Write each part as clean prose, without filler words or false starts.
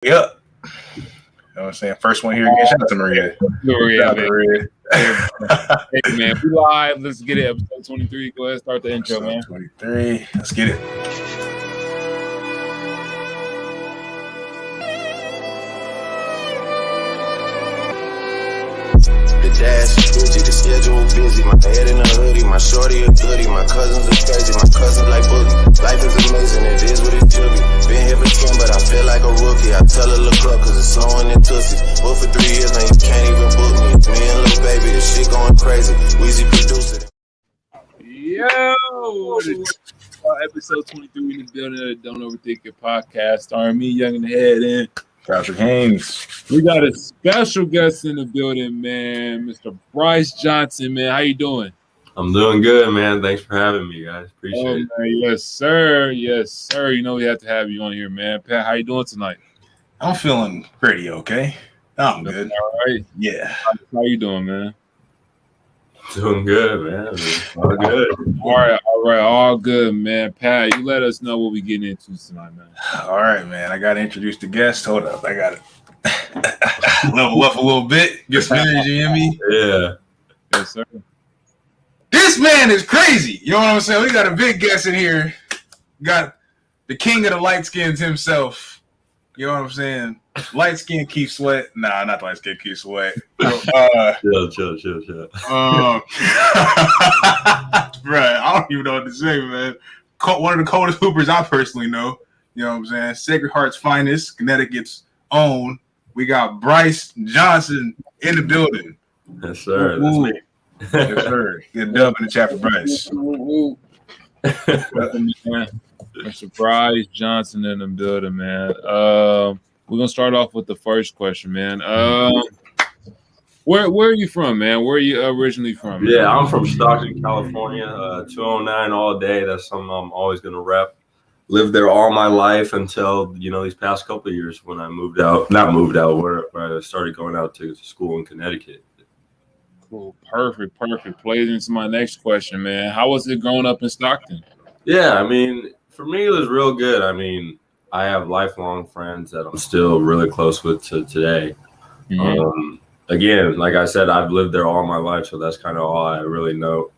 Yep. You know what I'm saying? First one here again. Shout out to Maria. Maria, man. Hey, man, we live. Let's get it. Episode 23. Go ahead, start the intro, man. 23. Let's get it. The dash busy, the schedule busy. My head in a hoodie, my shorty a goodie. My cousins are crazy, my cousins like boogie. Life is amazing, it is what it should be. Been here for 10, but I feel like a rookie. I tell her look up, cause it's snowing in Tussies. But for 3 years now, you can't even book me. Me and Lil Baby, this shit going crazy. Weezy producing. Yo! Episode 23 in the building of the Don't Overthink Your podcast. Starring me, Young in the Head, and Patrick Haynes. we got a special guest in the building, man. Mr. Bryce Johnson, man. How you doing? I'm doing good, man. Thanks for having me, guys. Appreciate it. Man, yes, sir. Yes, sir. You know we have to have you on here, man. Pat, how you doing tonight? I'm feeling pretty okay. I'm good. All right. Yeah. How you doing, man? Doing good, man. All good. All right. All good, man. Pat, you let us know what we getting into tonight, man. All right, man. I got to introduce the guest. Hold up. I got to level up a little bit. Get some energy in me. Yeah. Yes, sir. This man is crazy. You know what I'm saying? We got a big guest in here. Got the king of the light skins himself. You know what I'm saying? Light skin Keith Sweat. Nah, not light skin Keith Sweat. Chill. Bruh, I don't even know what to say, man. One of the coldest hoopers I personally know. You know what I'm saying? Sacred Heart's finest, Connecticut's own. We got Bryce Johnson in the building. Yes, sir. That's me. Yes, sir. Get a dub in the chat for Bryce. Mr. Bryce Johnson in the building, man. We're gonna start off with the first question, man. Where are you from, man? Where are you originally from? Man? Yeah, I'm from Stockton, California. 209 all day. That's something I'm always gonna rep. Lived there all my life until these past couple of years when I moved out. Not moved out, where I started going out to school in Connecticut. Cool, perfect. Plays into my next question, man. How was it growing up in Stockton? Yeah, I mean, for me, it was real good. I mean, I have lifelong friends that I'm still really close with to today. Mm-hmm. Again, like I said, I've lived there all my life, so that's kind of all I really knew.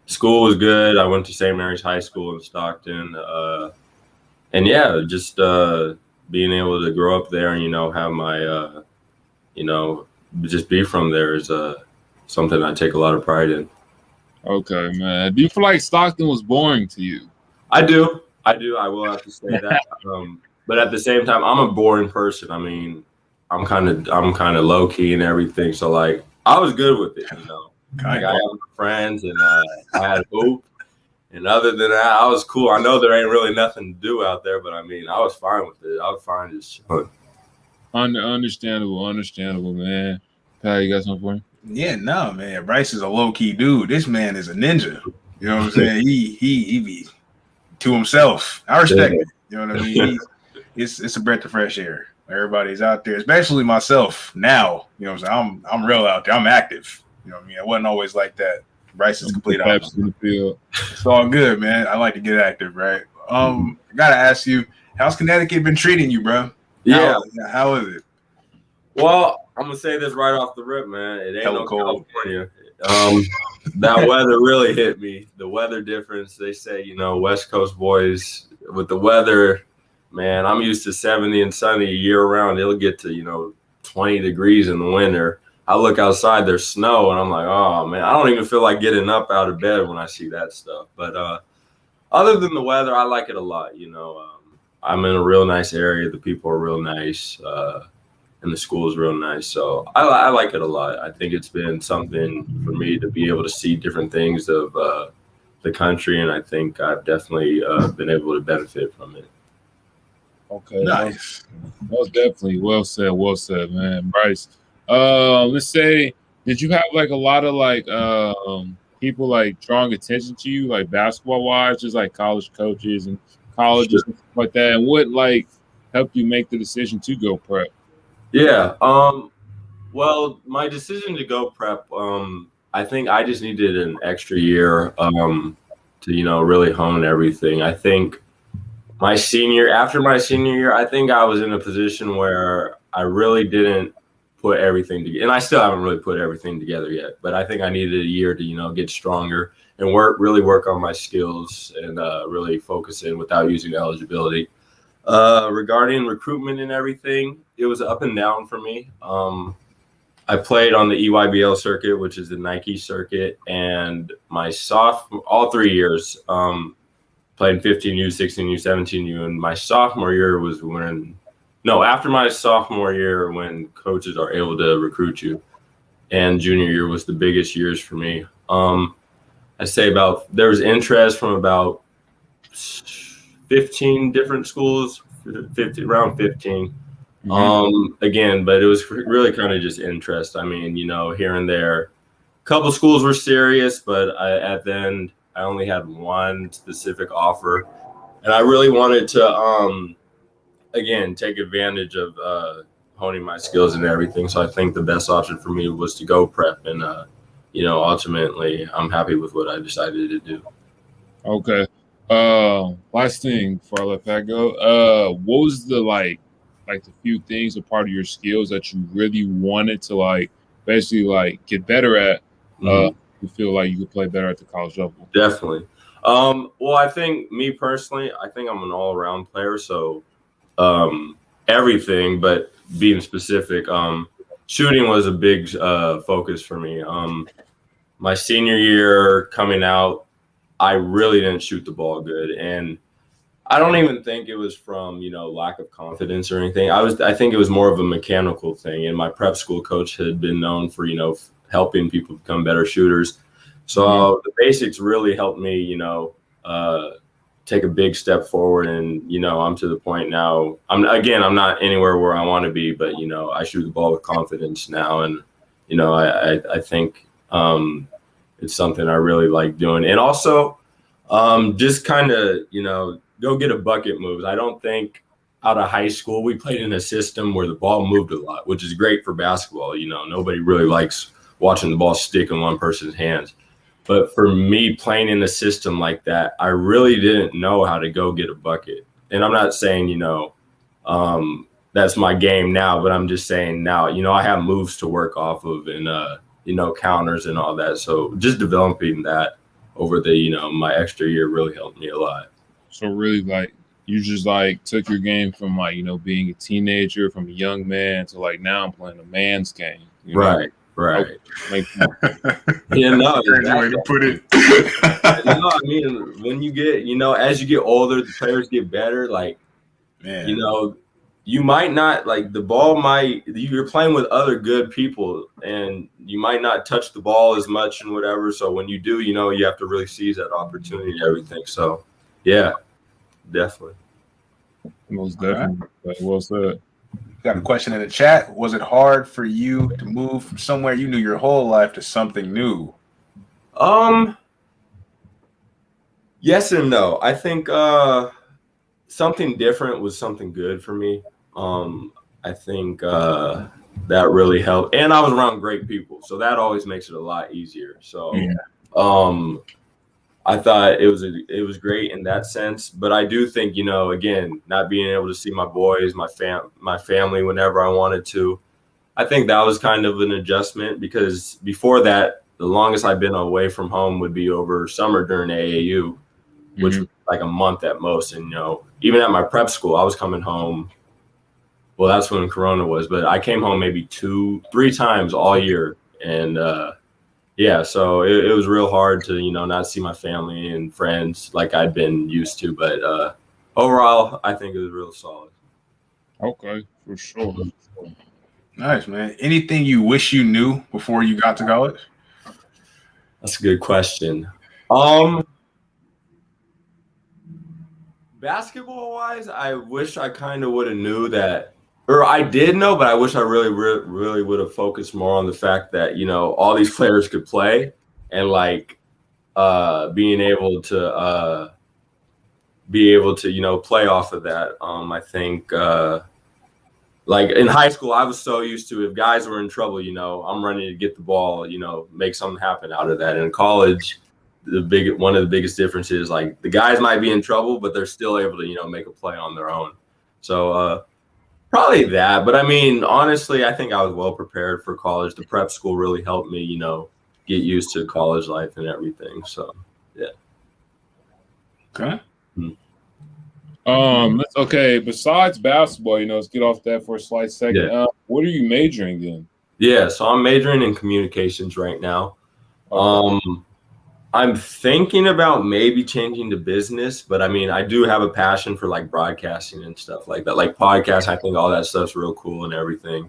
School was good. I went to St. Mary's High School in Stockton. And yeah, just being able to grow up there and, have my, just be from there is something I take a lot of pride in. Okay, man. Do you feel like Stockton was boring to you? I do. I will have to say that. But at the same time, I'm a boring person. I mean, I'm kind of low key and everything. So like, I was good with it. Like I had my friends and I had hoop. And other than that, I was cool. I know there ain't really nothing to do out there, but I mean, I was fine with it. I was fine just chilling. Understandable, man. Pat, you got something for me? Yeah, no, man. Bryce is a low key dude. This man is a ninja. You know what I'm saying? He be to himself. I respect it. You know what I mean? It's a breath of fresh air. Everybody's out there, especially myself now. You know what I'm saying? I'm real out there. I'm active. You know what I mean? I wasn't always like that. Bryce is complete opposite. It's all good, man. I like to get active, right? I gotta ask you, how's Connecticut been treating you, bro? Yeah. How is it? Well, I'm gonna say this right off the rip, man. It ain't Hella no cold. California. That weather really hit me. The weather difference. They say, West Coast boys with the weather, man. I'm used to 70 and sunny year round. It'll get to 20 degrees in the winter. I look outside, there's snow, and I'm like, oh man, I don't even feel like getting up out of bed when I see that stuff. But other than the weather, I like it a lot. I'm in a real nice area. The people are real nice. And the school is real nice. So I like it a lot. I think it's been something for me to be able to see different things of the country, and I think I've definitely been able to benefit from it. Okay. Nice. Most definitely. Well said, man. Bryce. Let's say, did you have like a lot of people like drawing attention to you, like basketball wise, just like college coaches and colleges and stuff like that? And what helped you make the decision to go prep? Yeah. Well, my decision to go prep, I think I just needed an extra year to really hone everything. I think After my senior year, I think I was in a position where I really didn't put everything together, and I still haven't really put everything together yet. But I think I needed a year to get stronger and really work on my skills and really focus in without using eligibility. Regarding recruitment and everything, it was up and down for me. I played on the EYBL circuit, which is the Nike circuit, and all 3 years, played 15U, 16U, 17U, and my sophomore year was after my sophomore year when coaches are able to recruit you, and junior year was the biggest years for me. I'd say there was interest from about 15 different schools, around 15. Again, but it was really kind of just interest. I mean, here and there, a couple schools were serious, but at the end, I only had one specific offer, and I really wanted to, again, take advantage of honing my skills and everything. So I think the best option for me was to go prep, and ultimately, I'm happy with what I decided to do. Okay. Last thing before I let that go, what was the the few things or part of your skills that you really wanted to basically get better at? You feel like you could play better at the college level? Definitely. Well, I think me personally, I think I'm an all-around player. So everything, but being specific, shooting was a big focus for me. My senior year coming out, I really didn't shoot the ball good, and I don't even think it was from lack of confidence or anything. I think it was more of a mechanical thing, and my prep school coach had been known for helping people become better shooters. So the basics really helped me take a big step forward, and I'm to the point now. I'm not anywhere where I want to be, but I shoot the ball with confidence now, and I think it's something I really like doing. And also just kind of go get a bucket moves. I don't think out of high school we played in a system where the ball moved a lot, which is great for basketball. Nobody really likes watching the ball stick in one person's hands. But for me, playing in a system like that, I really didn't know how to go get a bucket. And I'm not saying, that's my game now, but I'm just saying now, I have moves to work off of and, counters and all that. So just developing that over my extra year really helped me a lot. So really, you just took your game from being a teenager, from a young man to now I'm playing a man's game. Right. Okay. Yeah, no, Crazy way to put it. I mean, when you get, as you get older, the players get better. You might not the ball you're playing with other good people, and you might not touch the ball as much and whatever. So when you do, you have to really seize that opportunity and everything. So yeah, definitely. Most definitely. Right. Well said. Got a question in the chat. Was it hard for you to move from somewhere you knew your whole life to something new? Yes and no. I think something different was something good for me. I think that really helped, and I was around great people, so that always makes it a lot easier. So I thought it was great in that sense, but I do think, again, not being able to see my boys, my family whenever I wanted to, I think that was kind of an adjustment, because before that, the longest I've been away from home would be over summer during AAU, which was like a month at most. And, even at my prep school, I was coming home. Well, that's when Corona was, but I came home maybe 2-3 times all year. And, so it was real hard to, not see my family and friends like I'd been used to. But overall, I think it was real solid. Okay, for sure. Nice, man. Anything you wish you knew before you got to college? That's a good question. Basketball-wise, I wish I kind of would have knew that. Or I did know, but I wish I really would have focused more on the fact that, all these players could play, and being able to play off of that. I think in high school, I was so used to, if guys were in trouble, I'm running to get the ball, make something happen out of that. In college, one of the biggest differences, like the guys might be in trouble, but they're still able to, make a play on their own. So probably that. But I mean, honestly, I think I was well prepared for college. The prep school really helped me, get used to college life and everything. So yeah. Okay. Okay. Besides basketball, let's get off that for a slight second. Yeah. What are you majoring in? Yeah, so I'm majoring in communications right now. Okay. I'm thinking about maybe changing to business, but I mean, I do have a passion for like broadcasting and stuff like that, like podcasts. I think all that stuff's real cool and everything.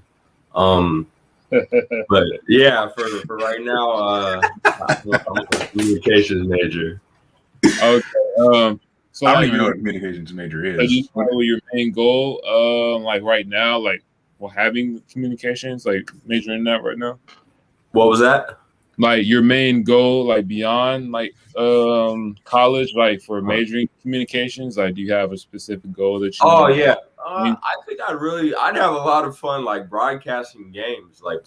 But yeah, for right now, I'm a communications major. Okay. So I don't even know what a communications major is. So you know your main goal, like right now, like having communications, like majoring in that right now? What was that? Like your main goal, like beyond like college, like for majoring communications, like do you have a specific goal that you? Oh yeah, I think I'd have a lot of fun like broadcasting games, like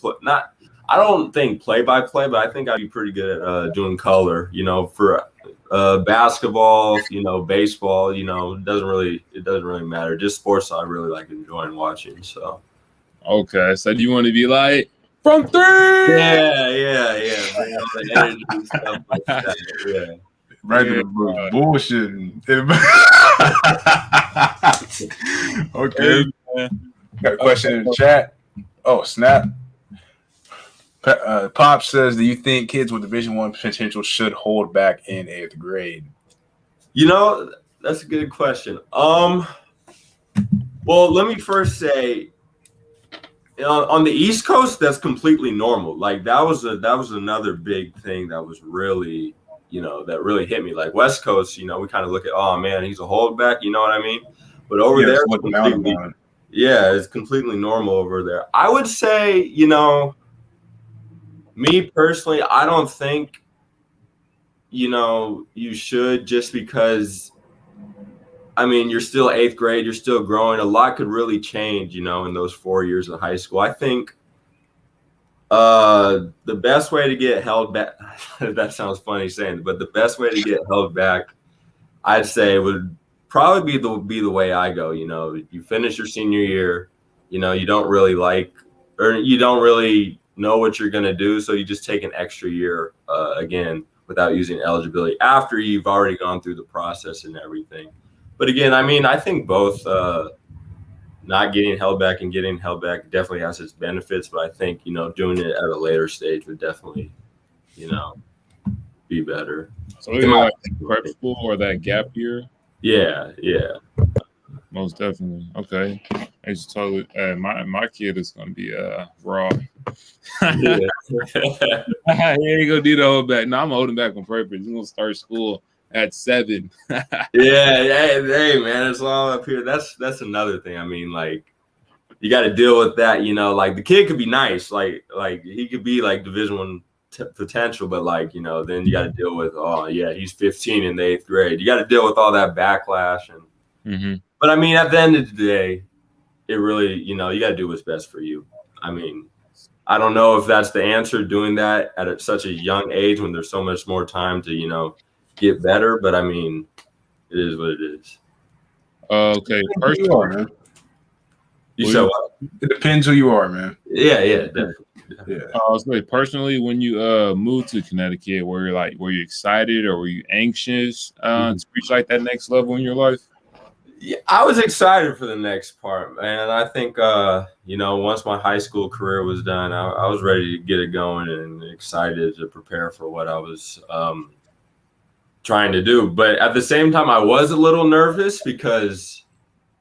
I don't think play by play, but I think I'd be pretty good at doing color. For basketball, baseball, it doesn't really matter. Just sports I really like enjoying watching. So. Okay, so do you want to be like from three? Yeah. Bring all the energy and stuff like that. Yeah. Right, bullshitting. Okay. Got a question in the chat. Oh, snap. Pop says, do you think kids with Division I potential should hold back in 8th grade? That's a good question. Well, let me first say, on the East Coast, that's completely normal. Like that was another big thing that was really, that really hit me. Like West Coast, we kind of look at, oh man, he's a holdback. You know what I mean? But over there, it's completely normal over there. I would say, me personally, I don't think, you should, just because, I mean, you're still 8th grade, you're still growing. A lot could really change, in those 4 years of high school. I think the best way to get held back, that sounds funny saying, but the best way to get held back, I'd say would probably be the way I go. You finish your senior year, you don't really you don't really know what you're going to do. So you just take an extra year again without using eligibility after you've already gone through the process and everything. But again, I mean, I think both not getting held back and getting held back definitely has its benefits. But I think, doing it at a later stage would definitely, be better. So like prep school or that gap year? Yeah. Most definitely. Okay. It's totally. My kid is gonna be raw. Yeah. He ain't gonna do the hold back. No, I'm holding back on purpose. He's gonna start school at 7. Yeah. Hey, man, it's all up here. That's another thing. I mean, like, you got to deal with that. Like the kid could be nice, like he could be like Division I potential, but like then you got to deal with, oh yeah, he's 15 in the 8th grade. You got to deal with all that backlash and. But I mean, at the end of the day, it really, you got to do what's best for you. I mean, I don't know if that's the answer, doing that at such a young age when there's so much more time to, get better. But I mean, it is what it is. Okay. First you are, man. You said what? It depends who you are, man. Yeah, definitely. Yeah. So personally, when you moved to Connecticut, were you excited or were you anxious to reach like that next level in your life? Yeah, I was excited for the next part, man. I think, once my high school career was done, I was ready to get it going and excited to prepare for what I was trying to do. But at the same time, I was a little nervous because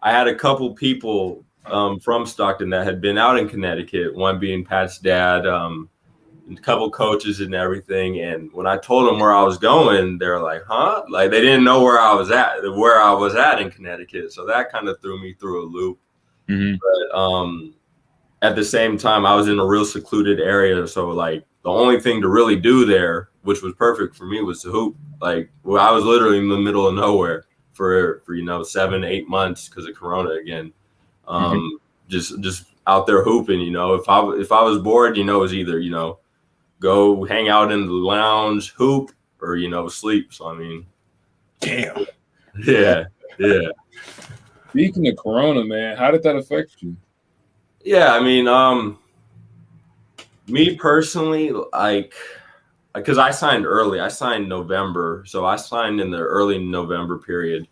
I had a couple people from Stockton that had been out in Connecticut, one being Pat's dad, a couple coaches and everything. And when I told them where I was going, they're like, huh? Like they didn't know where I was at in Connecticut. So that kind of threw me through a loop. But at the same time, I was in a real secluded area. So like the only thing to really do there, which was perfect for me, was to hoop. Like I was literally in the middle of nowhere for 7-8 months because of Corona again. Just out there hooping, if I was bored, it was either, go hang out in the lounge, hoop, or sleep. So I mean, Damn. yeah. Speaking of Corona, man, how did that affect you? Yeah, I mean, me personally, like, because I signed early. I signed November, so I signed in the early November period.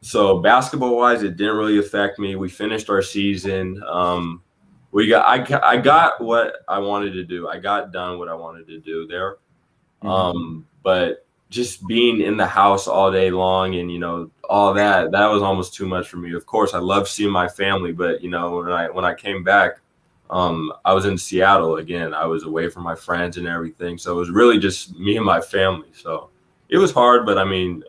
So basketball wise, it didn't really affect me. We finished our season. I got what I wanted to do. I got done what I wanted to do there. But just being in the house all day long and all that was almost too much for me. Of course, I love seeing my family, but when I came back, I was in Seattle again. I was away from my friends and everything, so it was really just me and my family. So it was hard, but I mean,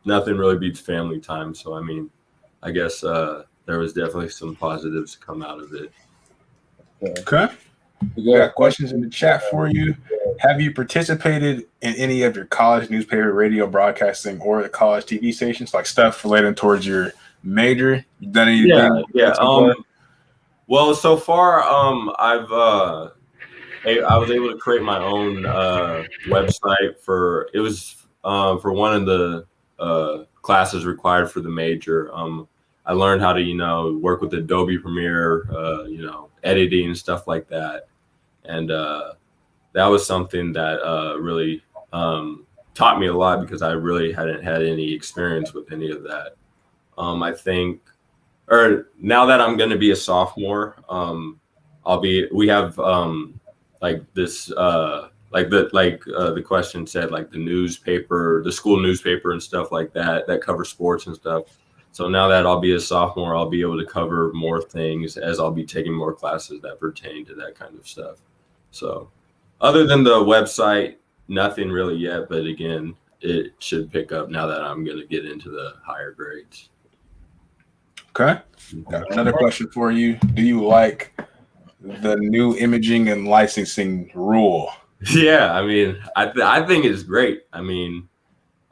nothing really beats family time. So I mean, I guess there was definitely some positives to come out of it. Okay. We got questions in the chat for you. Have you participated in any of your college newspaper, radio broadcasting, or the college TV stations, like stuff related towards your major? You done anything? Yeah. Well, so far, I was able to create my own website for one of the classes required for the major. I learned how to work with Adobe Premiere, editing and stuff like that, and that was something that really taught me a lot because I really hadn't had any experience with any of that. I think, or now that I'm going to be a sophomore, we have like this, the question said, like the newspaper, the school newspaper and stuff like that covers sports and stuff. So now that I'll be a sophomore, I'll be able to cover more things as I'll be taking more classes that pertain to that kind of stuff. So other than the website, nothing really yet, but again, it should pick up now that I'm going to get into the higher grades. Okay. Got another question for you. Do you like the new imaging and licensing rule? Yeah, I mean, I think it's great. I mean,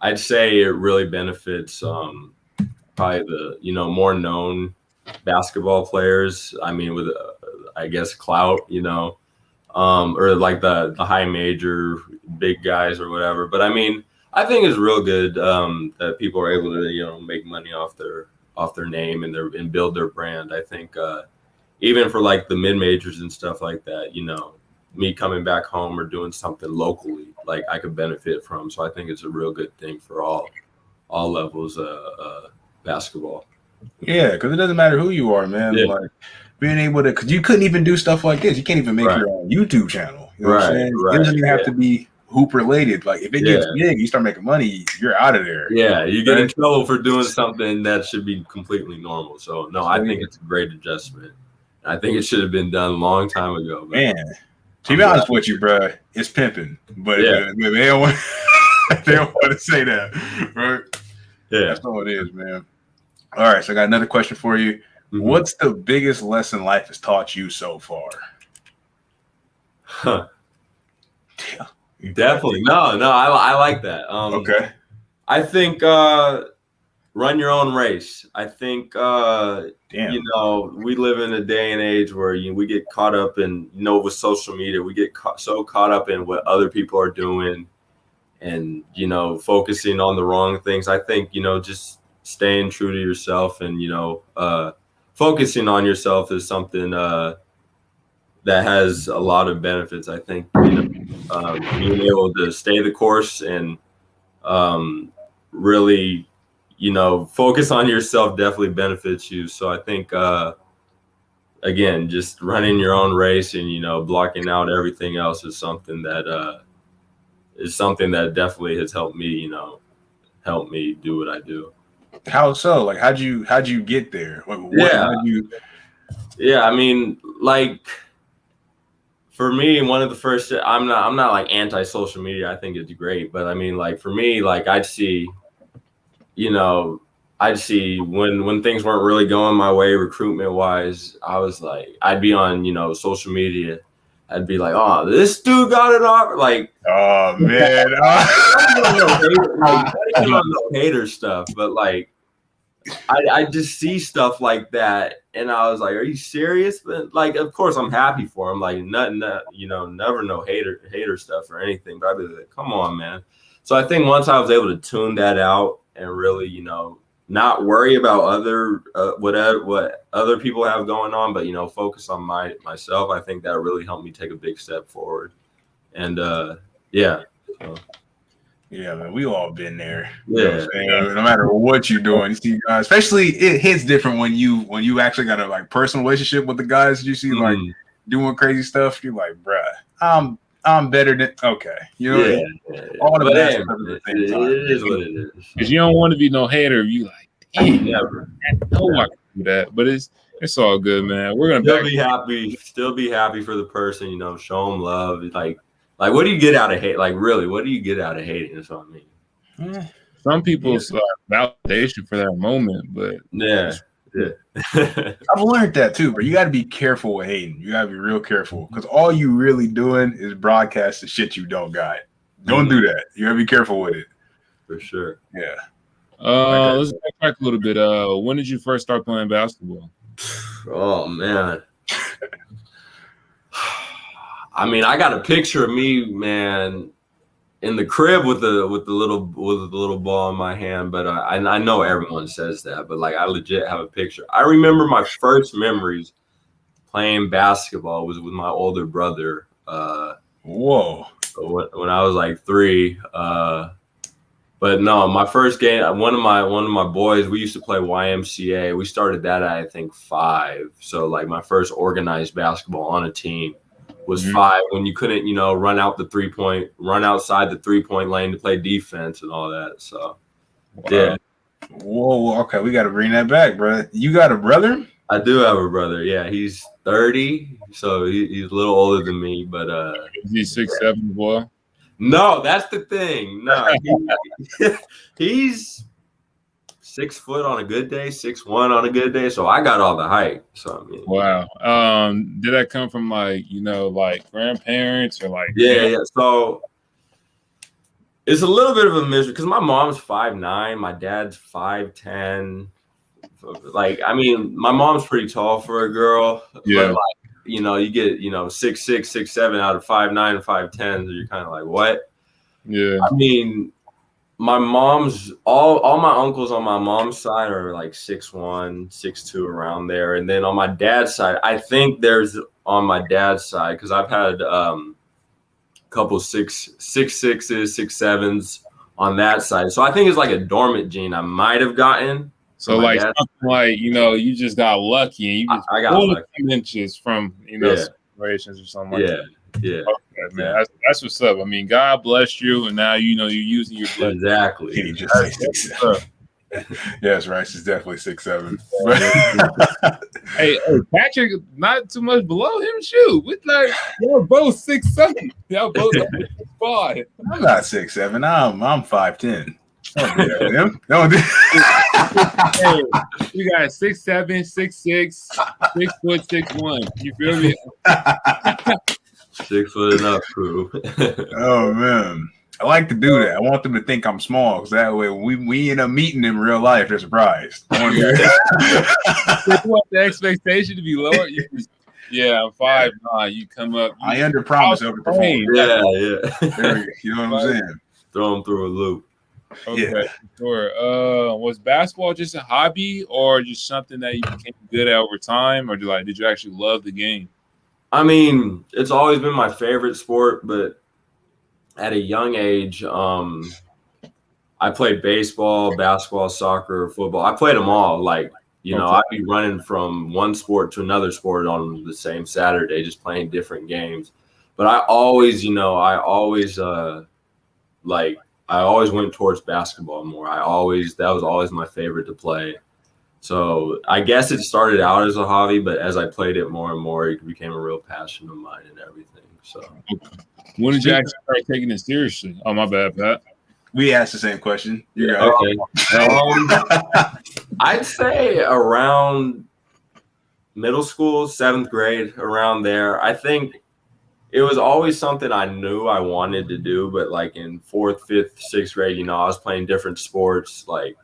I'd say it really benefits probably the more known basketball players. I mean, with I guess clout, or like the high major big guys or whatever. But I mean, I think it's real good that people are able to make money off their name and build their brand. I think even for like the mid majors and stuff like that, me coming back home or doing something locally, like I could benefit from. So I think it's a real good thing for all levels of basketball. Yeah, because it doesn't matter who you are, man. Yeah. Like being able to, because you couldn't even do stuff like this. You can't even make your own YouTube channel. You know what I'm saying? It doesn't even have to be hoop related. Like if it gets big, you start making money, you're out of there. Yeah, you get in trouble for doing something that should be completely normal. So no, I think it's a great adjustment. I think it should have been done a long time ago. Man, to be honest with you, bro, it's pimping, but they don't want to say that, right? Yeah, that's all it is, man. All right, so I got another question for you. Mm-hmm. What's the biggest lesson life has taught you so far? Huh. Definitely. No, I like that. Okay. I think run your own race. I think we live in a day and age where we get caught up in with social media, we get so caught up in what other people are doing and focusing on the wrong things. I think just staying true to yourself and focusing on yourself is something that has a lot of benefits. I think being able to stay the course and really focus on yourself definitely benefits you. So I think again, just running your own race and blocking out everything else is something that definitely has helped me do what I do. How so? Like, how'd you get there? Yeah, I mean, like for me, one of the first, I'm not like anti-social media. I think it's great, but I mean, like for me, like I'd see when things weren't really going my way recruitment wise, I was like, I'd be on social media. I'd be like, oh, this dude got it off. Like, oh man, not even on no hater stuff, but like I just see stuff like that, and I was like, "Are you serious?" But like, of course, I'm happy for him. Like, nothing, never no hater stuff or anything. But I'd be like, "Come on, man." So I think once I was able to tune that out and really, not worry about what other people have going on, but focus on myself. I think that really helped me take a big step forward. And yeah. So. Yeah, man, we all been there. Yeah. No matter what you're doing, you see guys, especially it hits different when you actually got a like personal relationship with the guys you see like doing crazy stuff. You're like, bruh, I'm better than okay. All the best stuff at the same time. It is what it is. Because you don't want to be no hater. You like, dang, never. I know I can do that, but it's all good, man. We're gonna still be happy for the person. Show them love. Like, what do you get out of hate? Like, really, what do you get out of hating? That's what I mean. Some people's validation for that moment, but yeah. I've learned that too, but you got to be careful with hating. You got to be real careful because all you really doing is broadcast the shit you don't got. Don't do that. You got to be careful with it. For sure. Yeah. Let's backtrack a little bit. When did you first start playing basketball? Oh man. I mean, I got a picture of me, man, in the crib with the little ball in my hand. But I know everyone says that, but like I legit have a picture. I remember my first memories playing basketball was with my older brother. Whoa! When I was like 3. But no, my first game, one of my boys, we used to play YMCA. We started that at I think 5. So like my first organized basketball on a team was 5 when you couldn't, run outside the 3-point lane to play defense and all that. So, yeah. Whoa. Okay. We got to bring that back, bro. You got a brother? I do have a brother. Yeah. He's 30. So he's a little older than me, but, is he 6'7", boy? No, that's the thing. No, he's 6 foot on a good day, 6'1" on a good day. So I got all the height. So I mean, wow. Did that come from like grandparents or like? Yeah. So it's a little bit of a misery because my mom's 5'9", my dad's 5'10". Like, I mean, my mom's pretty tall for a girl. Yeah. But like, you get 6'6", 6'7" out of 5'9" and 5'10". So you're kind of like, what? Yeah. I mean, my mom's all my uncles on my mom's side are like 6'1", 6'2", around there, and then on my dad's side, I think there's on my dad's side because I've had couple 6'6", 6'7" on that side. So I think it's like a dormant gene I might have gotten. So like something like you just got lucky and you just I got lucky. Inches from situations or something like that. Yeah. Okay, man. That's what's up. I mean, God bless you, and now you're using your blessing. Exactly. He just say 6'7". Yes, Rice is definitely 6'7". Hey, Patrick, not too much below him. Shoot, y'all both 6'7". Y'all both 6'5". I'm not 6'7". I'm 5'10". Don't do Hey, you got 6'7", 6'6", 6 foot 6'1". You feel me? 6 foot enough, crew. Oh man, I like to do that. I want them to think I'm small because that way when we end up meeting in real life, they're surprised. I want You want the expectation to be lower. I'm 5'9". You come up. I under promise over perform. Yeah. You know what I'm saying? Throw them through a loop. Okay, sure. Was basketball just a hobby or just something that you became good at over time, or did you actually love the game? I mean, it's always been my favorite sport, but at a young age, I played baseball, basketball, soccer, football. I played them all. Like, I'd be running from one sport to another sport on the same Saturday, just playing different games. But I always went towards basketball more. That was always my favorite to play. So I guess it started out as a hobby, but as I played it more and more, it became a real passion of mine and everything. So when did you actually start taking it seriously? Oh, my bad, Pat. We asked the same question. Okay. I'd say around middle school, 7th grade, around there. I think it was always something I knew I wanted to do, but like in 4th, 5th, 6th grade, I was playing different sports. Like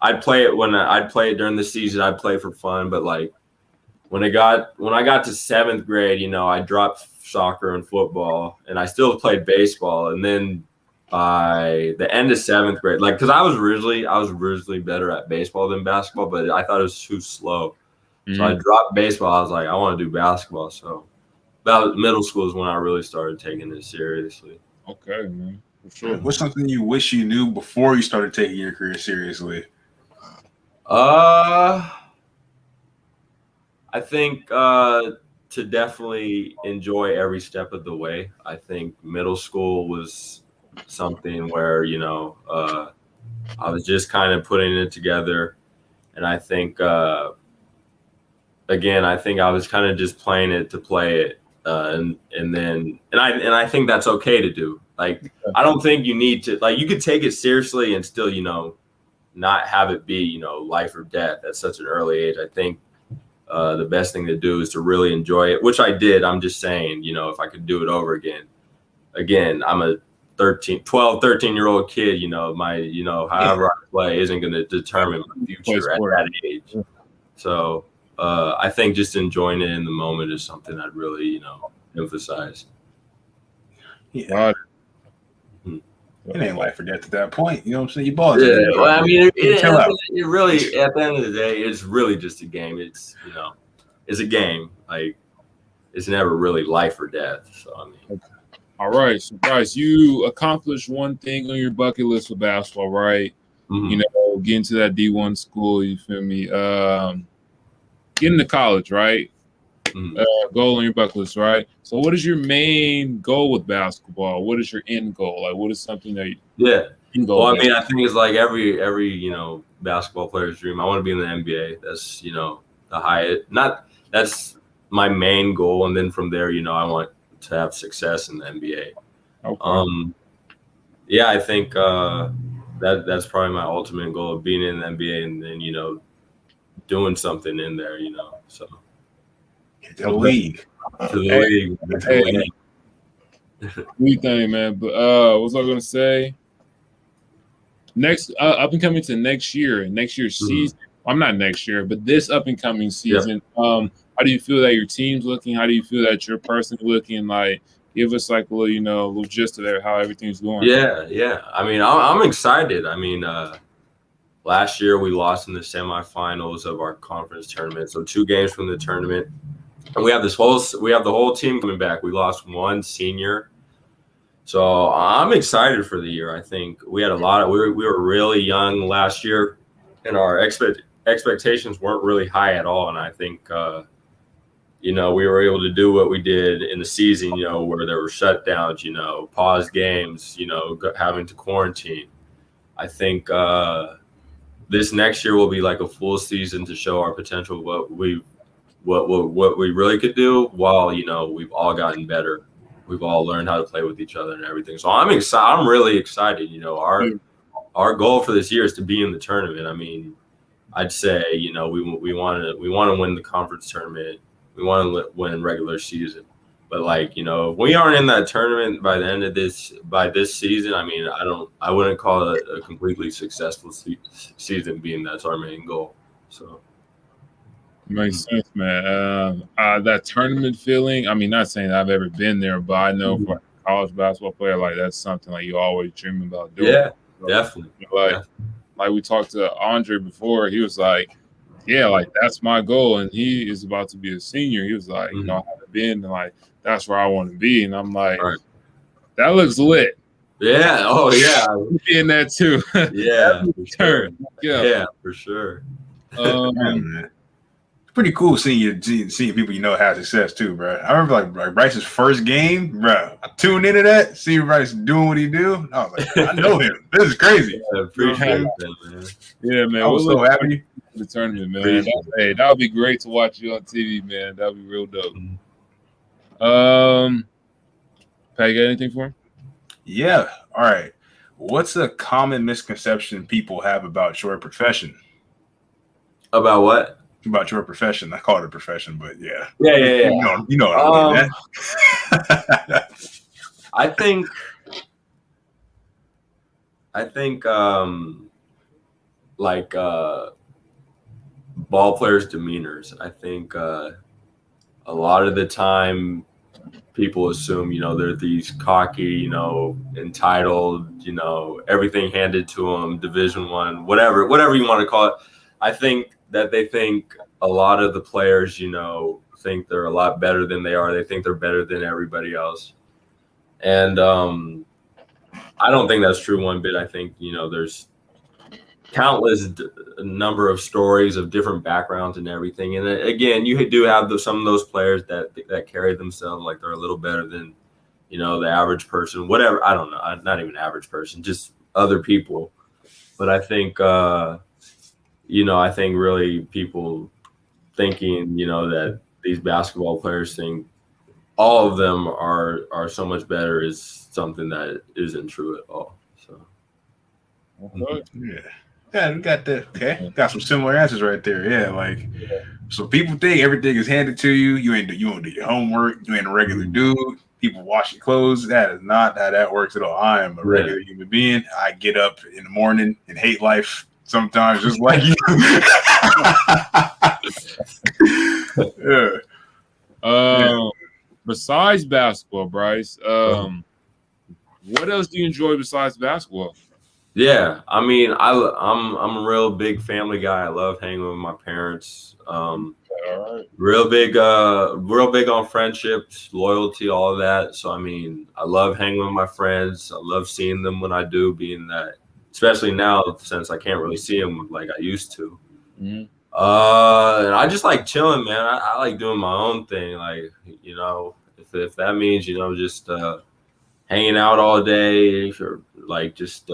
I'd play it I'd play it during the season. I'd play for fun, but like when I got to 7th grade, I dropped soccer and football, and I still played baseball. And then by the end of 7th grade, like, because I was originally better at baseball than basketball, but I thought it was too slow. So I dropped baseball. I was like, I want to do basketball. So about middle school is when I really started taking it seriously. Okay, man. For sure. What's something you wish you knew before you started taking your career seriously? I think to definitely enjoy every step of the way. I think middle school was something where, I was just kind of putting it together. And I think, again, I was kind of just playing it to play it. And I think that's okay to do. Like, I don't think you need to, like, you could take it seriously and still, not have it be, life or death at such an early age. I think the best thing to do is to really enjoy it, which I did. I'm just saying, if I could do it over again, I'm a 13-year-old kid, however I play isn't going to determine my future at that age. So I think just enjoying it in the moment is something I'd really, emphasize. Yeah. It ain't life or death at that point. You know what I'm saying? You balls. Yeah. Well, I mean, it really, at the end of the day, it's really just a game. It's, it's a game. Like, it's never really life or death. So, I mean. Okay. All right. So, Bryce, you accomplished one thing on your bucket list for basketball, right? Mm-hmm. Getting to that D1 school, you feel me? Getting to college, right? Mm-hmm. Goal on your bucket list, right? So what is your main goal with basketball? What is your end goal? Like, what is something that well, I mean, I think it's like every basketball player's dream. I want to be in the NBA. That's the highest. That's my main goal, and then from there, I want to have success in the NBA. Okay. I think that's probably my ultimate goal of being in the NBA, and then doing something in there. So. To the league. We thing, man. But what was I going to say? Next, up and coming to next year's season. I'm not next year, but this up and coming season. Yeah. How do you feel that your team's looking? How do you feel that your person's looking? Like, give us like a little gist of how everything's going. Yeah. I mean, I'm excited. I mean, last year we lost in the semifinals of our conference tournament, so 2 games from the tournament. And we have the whole team coming back. We lost one senior. So I'm excited for the year. I think we had we were really young last year, and our expectations weren't really high at all. And I think, we were able to do what we did in the season, where there were shutdowns, paused games, having to quarantine. I think this next year will be like a full season to show our potential, what we really could do, while we've all gotten better. We've all learned how to play with each other and everything. So I'm excited. I'm really excited. Our goal for this year is to be in the tournament. I mean, I'd say we want to win the conference tournament. We want to win regular season. But if we aren't in that tournament by the end of this season, I mean, I wouldn't call it a completely successful season, being that's our main goal. So. Makes sense, man. That tournament feeling, I mean, not saying I've ever been there, but I know for a college basketball player, like, that's something like you always dream about doing. Yeah, definitely. Like we talked to Andre before, he was like, yeah, like, that's my goal. And he is about to be a senior. He was like, I haven't been, and like, that's where I want to be. And I'm like, that looks lit. Yeah. Oh, yeah. In that too. Yeah. For sure. Yeah, for sure. Pretty cool seeing people have success too, bro. I remember like Bryce's first game, bro. I tuned into that, see Bryce doing what he do. I was like, I know him. This is crazy. Yeah, appreciate that, man. Yeah, man. I was so happy. The tournament, man. That would be great to watch you on TV, man. That would be real dope. Pat, you got anything for him? Yeah. All right. What's a common misconception people have about your profession? About what? About your profession. I call it a profession, but yeah. Yeah. You know what I mean. I think like ball players' demeanors. I think a lot of the time people assume, they're these cocky, entitled, everything handed to them, Division I, whatever you want to call it. I think that they think a lot of the players, think they're a lot better than they are. They think they're better than everybody else. And I don't think that's true one bit. I think, there's countless number of stories of different backgrounds and everything. And again, you do have some of those players that carry themselves like they're a little better than, the average person, whatever. I don't know. Not even average person, just other people. But I think, I think really people thinking, that these basketball players think all of them are so much better is something that isn't true at all. So, yeah. Yeah, we got that. Okay, got some similar answers right there. Yeah, so people think everything is handed to you. You don't do your homework. You ain't a regular dude. People wash your clothes. That is not how that works at all. I am a regular human being. I get up in the morning and hate life sometimes, just like you. Besides basketball, Bryce, what else do you enjoy besides basketball? Yeah, I mean, I'm a real big family guy. I love hanging with my parents. Real big on friendships, loyalty, all of that. So I mean, I love hanging with my friends. I love seeing them when I do, being that, especially now since I can't really see them like I used to. Mm-hmm. And I just like chilling, man. I like doing my own thing. Like, if that means, just hanging out all day, or like just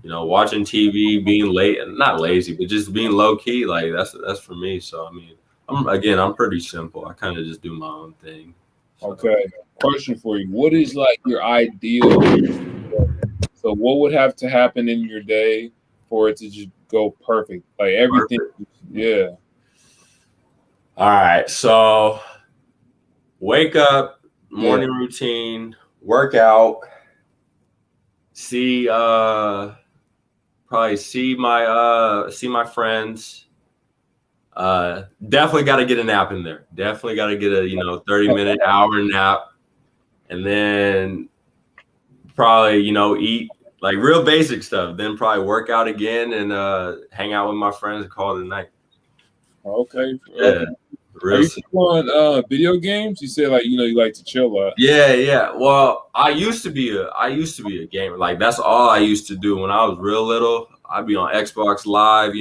watching TV, being not lazy, but just being low key. Like that's for me. So I mean, I'm pretty simple. I kind of just do my own thing. So. Okay. Question for you: what is like your ideal? So what would have to happen in your day for it to just go perfect? Like everything. Perfect. Yeah. All right. So wake up, morning routine, workout, probably see my friends. Definitely got to get a nap in there. Definitely got to get a 30-minute hour nap, and then probably eat like real basic stuff. Then probably work out again and hang out with my friends and call it a night. Okay. Yeah. Are you on video games? You said you like to chill a lot. Yeah. Well, I used to be a gamer. Like that's all I used to do when I was real little. I'd be on Xbox Live,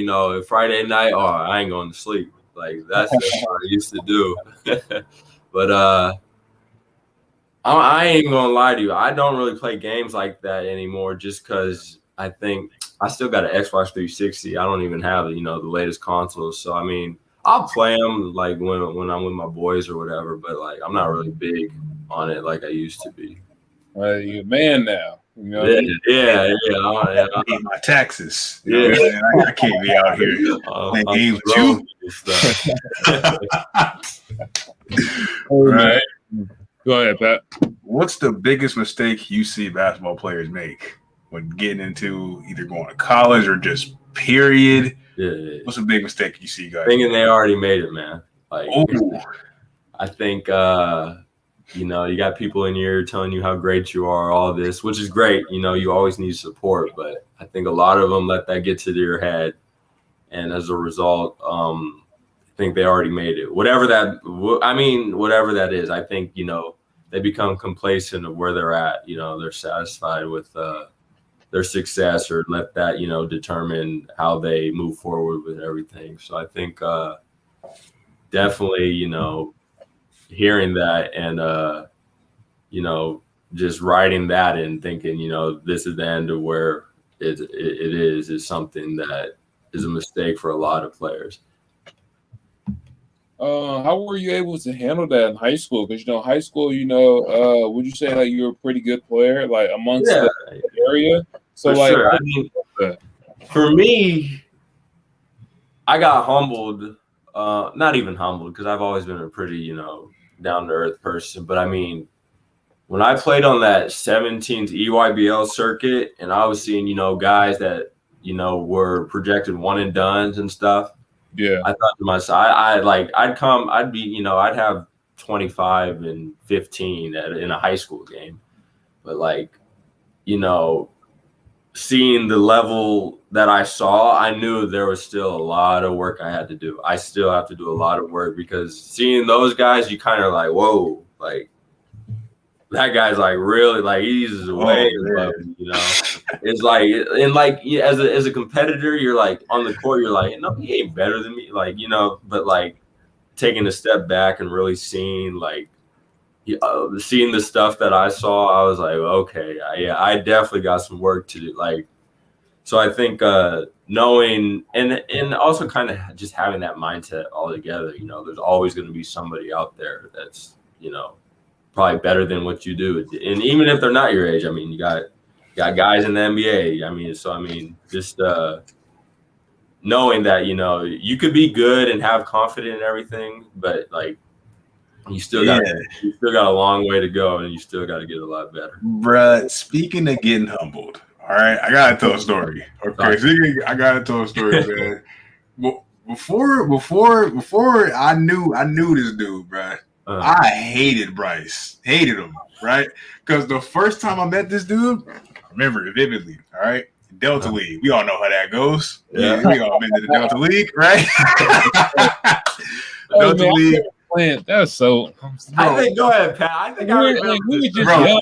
Friday night. Oh, I ain't going to sleep. Like that's what I used to do. But I ain't gonna lie to you. I don't really play games like that anymore, just because I think I still got an Xbox 360. I don't even have the latest consoles. So I mean, I'll play them like when I'm with my boys or whatever. But like I'm not really big on it like I used to be. You're a man now. Yeah. I pay my taxes. I can't be out here playing games with you. Right. Go ahead, Pat. What's the biggest mistake you see basketball players make when getting into either going to college or just period? Yeah. What's a big mistake you see, guys? Thinking they already made it, man. Like, I think you got people in your ear telling you how great you are, all this, which is great. You always need support, but I think a lot of them let that get to their head, and as a result, think they already made it. Whatever that is, I think they become complacent of where they're at. They're satisfied with their success, or let that determine how they move forward with everything. So I think definitely hearing that and just writing that and thinking this is the end of where it is something that is a mistake for a lot of players. How were you able to handle that in high school? Because high school, would you say like you're a pretty good player, like amongst the area? So for sure. I mean, for me, I got humbled. Not even humbled, because I've always been a pretty down to earth person. But I mean, when I played on that 17th EYBL circuit, and I was seeing guys that were projected one and dones and stuff. Yeah. I thought to myself, I'd be, I'd have 25 and 15 in a high school game. But seeing the level that I saw, I knew there was still a lot of work I had to do. I still have to do a lot of work because seeing those guys, you kind of like, whoa, like that guy's like really like he's way above, It's like and like as a competitor, you're like on the court, you're like, no, he ain't better than me, but like taking a step back and really seeing seeing the stuff that I saw, I was like, okay, I definitely got some work to do. So I think knowing and also kind of just having that mindset all together, there's always going to be somebody out there that's, probably better than what you do. And even if they're not your age, I mean, you got guys in the NBA. I mean, just knowing that, you could be good and have confidence in everything, but like, you still got a long way to go, and you still got to get a lot better. Bruh, speaking of getting humbled, all right, I gotta tell a story. Okay, I gotta tell a story, man. Before I knew this dude, bruh. I hated Bryce, hated him, right? Because the first time I met this dude, I remember it vividly. All right, Delta League, we all know how that goes. Yeah, we all been to the Delta League, right? Delta League. That's so. I think. Go ahead, Pat. I think we were just young,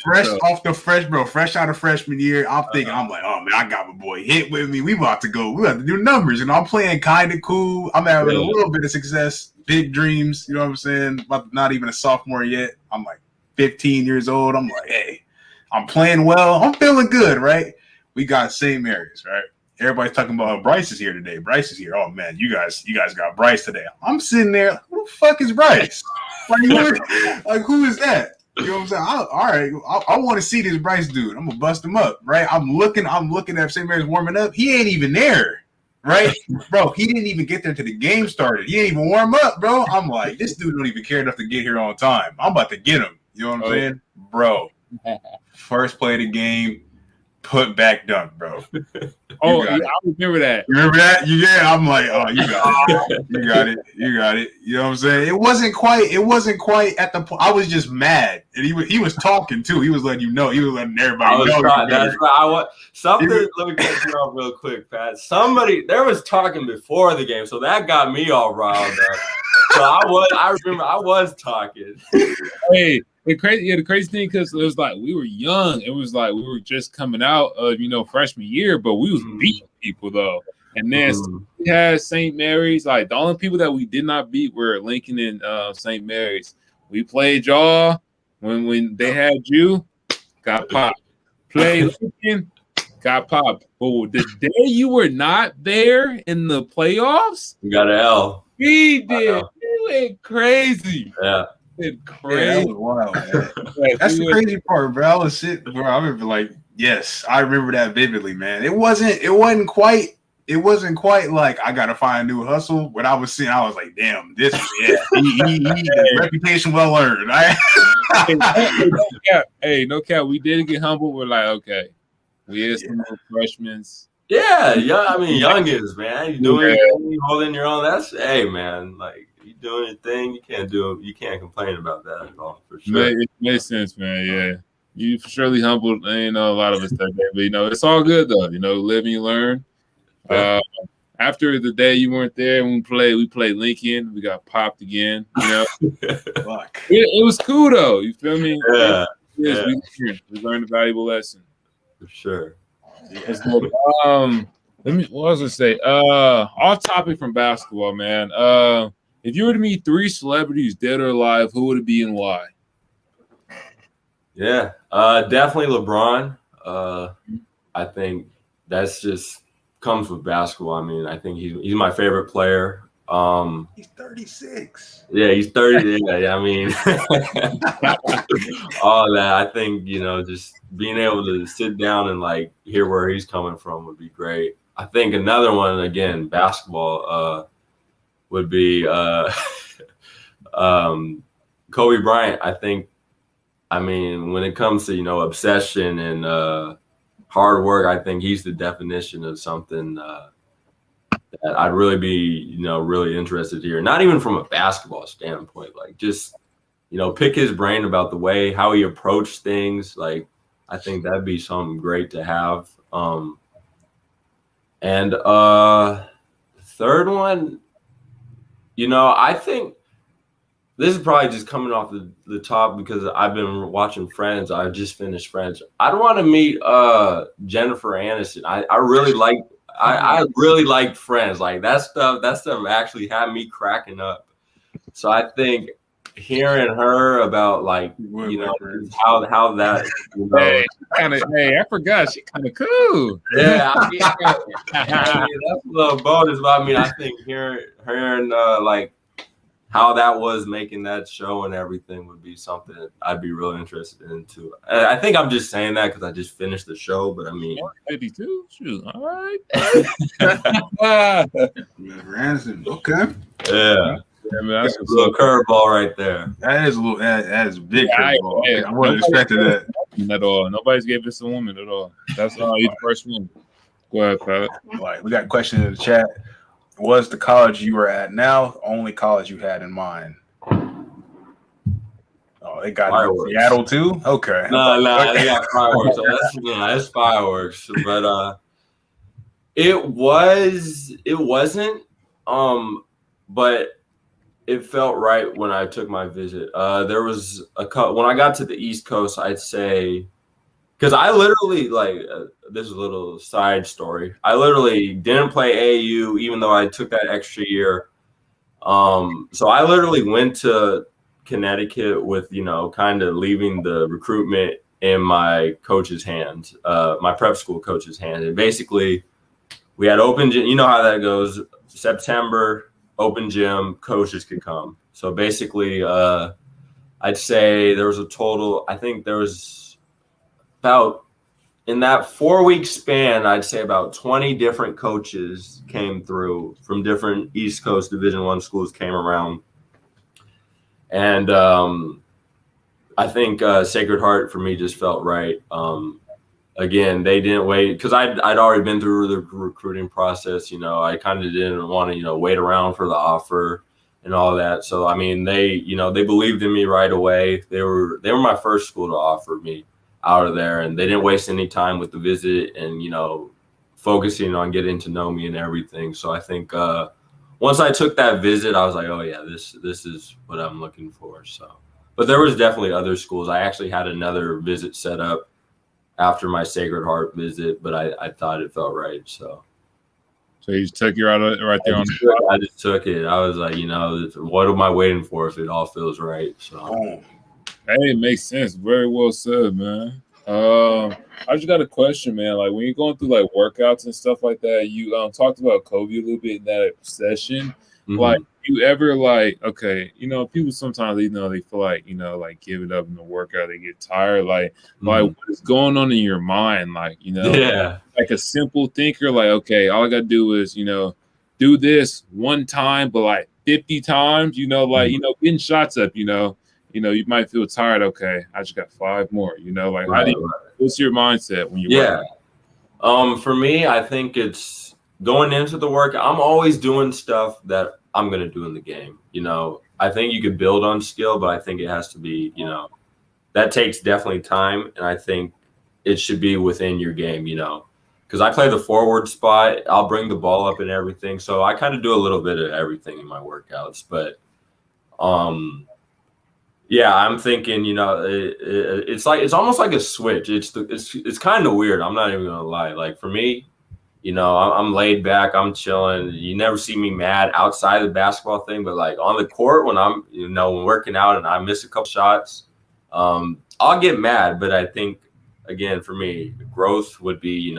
fresh out of freshman year. I'm thinking, I'm like, oh man, I got my boy Hit with me. We about to do numbers. I'm playing kind of cool. I'm having a little bit of success, big dreams. You know what I'm saying? About not even a sophomore yet. I'm like 15 years old. I'm like, hey, I'm playing well. I'm feeling good, right? We got same areas, right? Everybody's talking about Bryce is here today. Bryce is here. Oh man, you guys got Bryce today. I'm sitting there. Who the fuck is Bryce? Like who is that? You know what I'm saying? All right, I want to see this Bryce dude. I'm gonna bust him up, right? I'm looking at St. Mary's warming up. He ain't even there, right, bro? He didn't even get there till the game started. He didn't even warm up, bro. I'm like, this dude don't even care enough to get here on time. I'm about to get him. You know what I'm saying, bro? First play of the game. Put back dunk, bro. I remember that. You remember that? Yeah, I'm like, oh, you got it. You got it. You know what I'm saying? It wasn't quite at the point. I was just mad. And he was talking too. He was letting you know. He was letting everybody know. Let me cut you off real quick, Pat. There was talking before the game, so that got me all riled up. So I remember I was talking. Hey. The crazy thing, because it was like we were young. It was like we were just coming out of freshman year, but we was beating people though. And then we had St. Mary's. Like the only people that we did not beat were Lincoln and St. Mary's. We played y'all when they had you, got popped. Played Lincoln, got popped. But the day you were not there in the playoffs, we got an L. We did. It went crazy. Yeah. Crazy. Yeah, that was wild, man. That's the crazy part, bro. I was sitting, bro. I remember, like, yes, I remember that vividly, man. It wasn't quite like I gotta find a new hustle. When I was seeing, I was like, damn, this, he reputation well earned. Hey, no cap. We did get humble. We're like, okay, we had some more freshmen. Yeah. I mean, youngins, man. You doing anything, you holding your own. That's, hey, man, like. You doing your thing, you can't complain about that at all, for sure. It makes sense, man. Yeah, you surely humbled. A lot of us that day, but it's all good though. Live and you learn. After the day you weren't there, when we played Lincoln. We got popped again. Fuck. It was cool though. You feel me? Yeah. We learned a valuable lesson for sure. What was I gonna say? Off topic from basketball, man. If you were to meet 3 celebrities, dead or alive, who would it be and why? Yeah, definitely LeBron. I think that's just comes with basketball. I mean, I think he's my favorite player. He's 36. Yeah, he's 30. Yeah, I mean, all that. I think just being able to sit down and like hear where he's coming from would be great. I think another one again, basketball. Would be Kobe Bryant. I think, when it comes to obsession and hard work. I think he's the definition of something that I'd really be, really interested to hear. Not even from a basketball standpoint, like just, pick his brain about the way how he approached things. Like, I think that'd be something great to have. And third one, I think this is probably just coming off the top because I've been watching Friends. I just finished Friends. I'd want to meet Jennifer Aniston. I really like. I really liked Friends. Like that stuff actually had me cracking up. So I think hearing her about how that Hey, I forgot she kind of cool. Yeah, that's a little bonus. But I mean, I think hearing like how that was making that show and everything would be something I'd be really interested in too. I think I'm just saying that because I just finished the show, but I mean, 82. Shoot, all right. Okay. Yeah. Yeah, man, that's a little curveball right there. That is a little. That is a big curveball. I wasn't expecting that at all. Nobody's gave this a woman at all. That's all. You're the first one. Go ahead, Pat. Like we got a question in the chat. Was the college you were at now only college you had in mind? Oh, they got fireworks. Seattle too. Okay. No, they got fireworks. So that's fireworks. But it wasn't. But it felt right when I took my visit. There was when I got to the East Coast, I'd say, because I literally this is a little side story. I literally didn't play AAU even though I took that extra year. So I literally went to Connecticut with kind of leaving the recruitment in my coach's hands, my prep school coach's hands, and basically we had open. You know how that goes. September. Open gym, coaches could come. So basically, I'd say there was a total, I think there was about, in that 4-week span, I'd say about 20 different coaches came through from different East Coast Division I schools came around. And I think Sacred Heart for me just felt right. Again, they didn't wait because I'd already been through the recruiting process. I kind of didn't want to, wait around for the offer and all that. So, I mean, they believed in me right away. They were my first school to offer me out of there, and they didn't waste any time with the visit and, focusing on getting to know me and everything. So I think once I took that visit, I was like, oh yeah, this is what I'm looking for. So, but there was definitely other schools. I actually had another visit set up after my Sacred Heart visit, but I thought it felt right. So you just took you right there I just took it. I was like, what am I waiting for if it all feels right? So hey, it makes sense. Very well said, man. I just got a question, man. Like when you're going through like workouts and stuff like that, you talked about Kobe a little bit in that session. Mm-hmm. Like you ever okay, people sometimes they feel like like give it up in the workout, they get tired. Like what is going on in your mind? Like like a simple thinker, like okay, all I gotta do is do this one time, but like 50 times, getting shots up, you might feel tired. Okay, I just got 5 more. What's your mindset when you're working? For me, I think it's going into the work. I'm always doing stuff that I'm going to do in the game. I think you could build on skill, but I think it has to be, that takes definitely time. And I think it should be within your game, because I play the forward spot. I'll bring the ball up and everything. So I kind of do a little bit of everything in my workouts, but, I'm thinking, it's almost like a switch. It's kind of weird. I'm not even going to lie. Like for me, I'm laid back. I'm chilling. You never see me mad outside the basketball thing, but like on the court when I'm, when working out and I miss a couple shots, I'll get mad. But I think, again, for me, growth would be,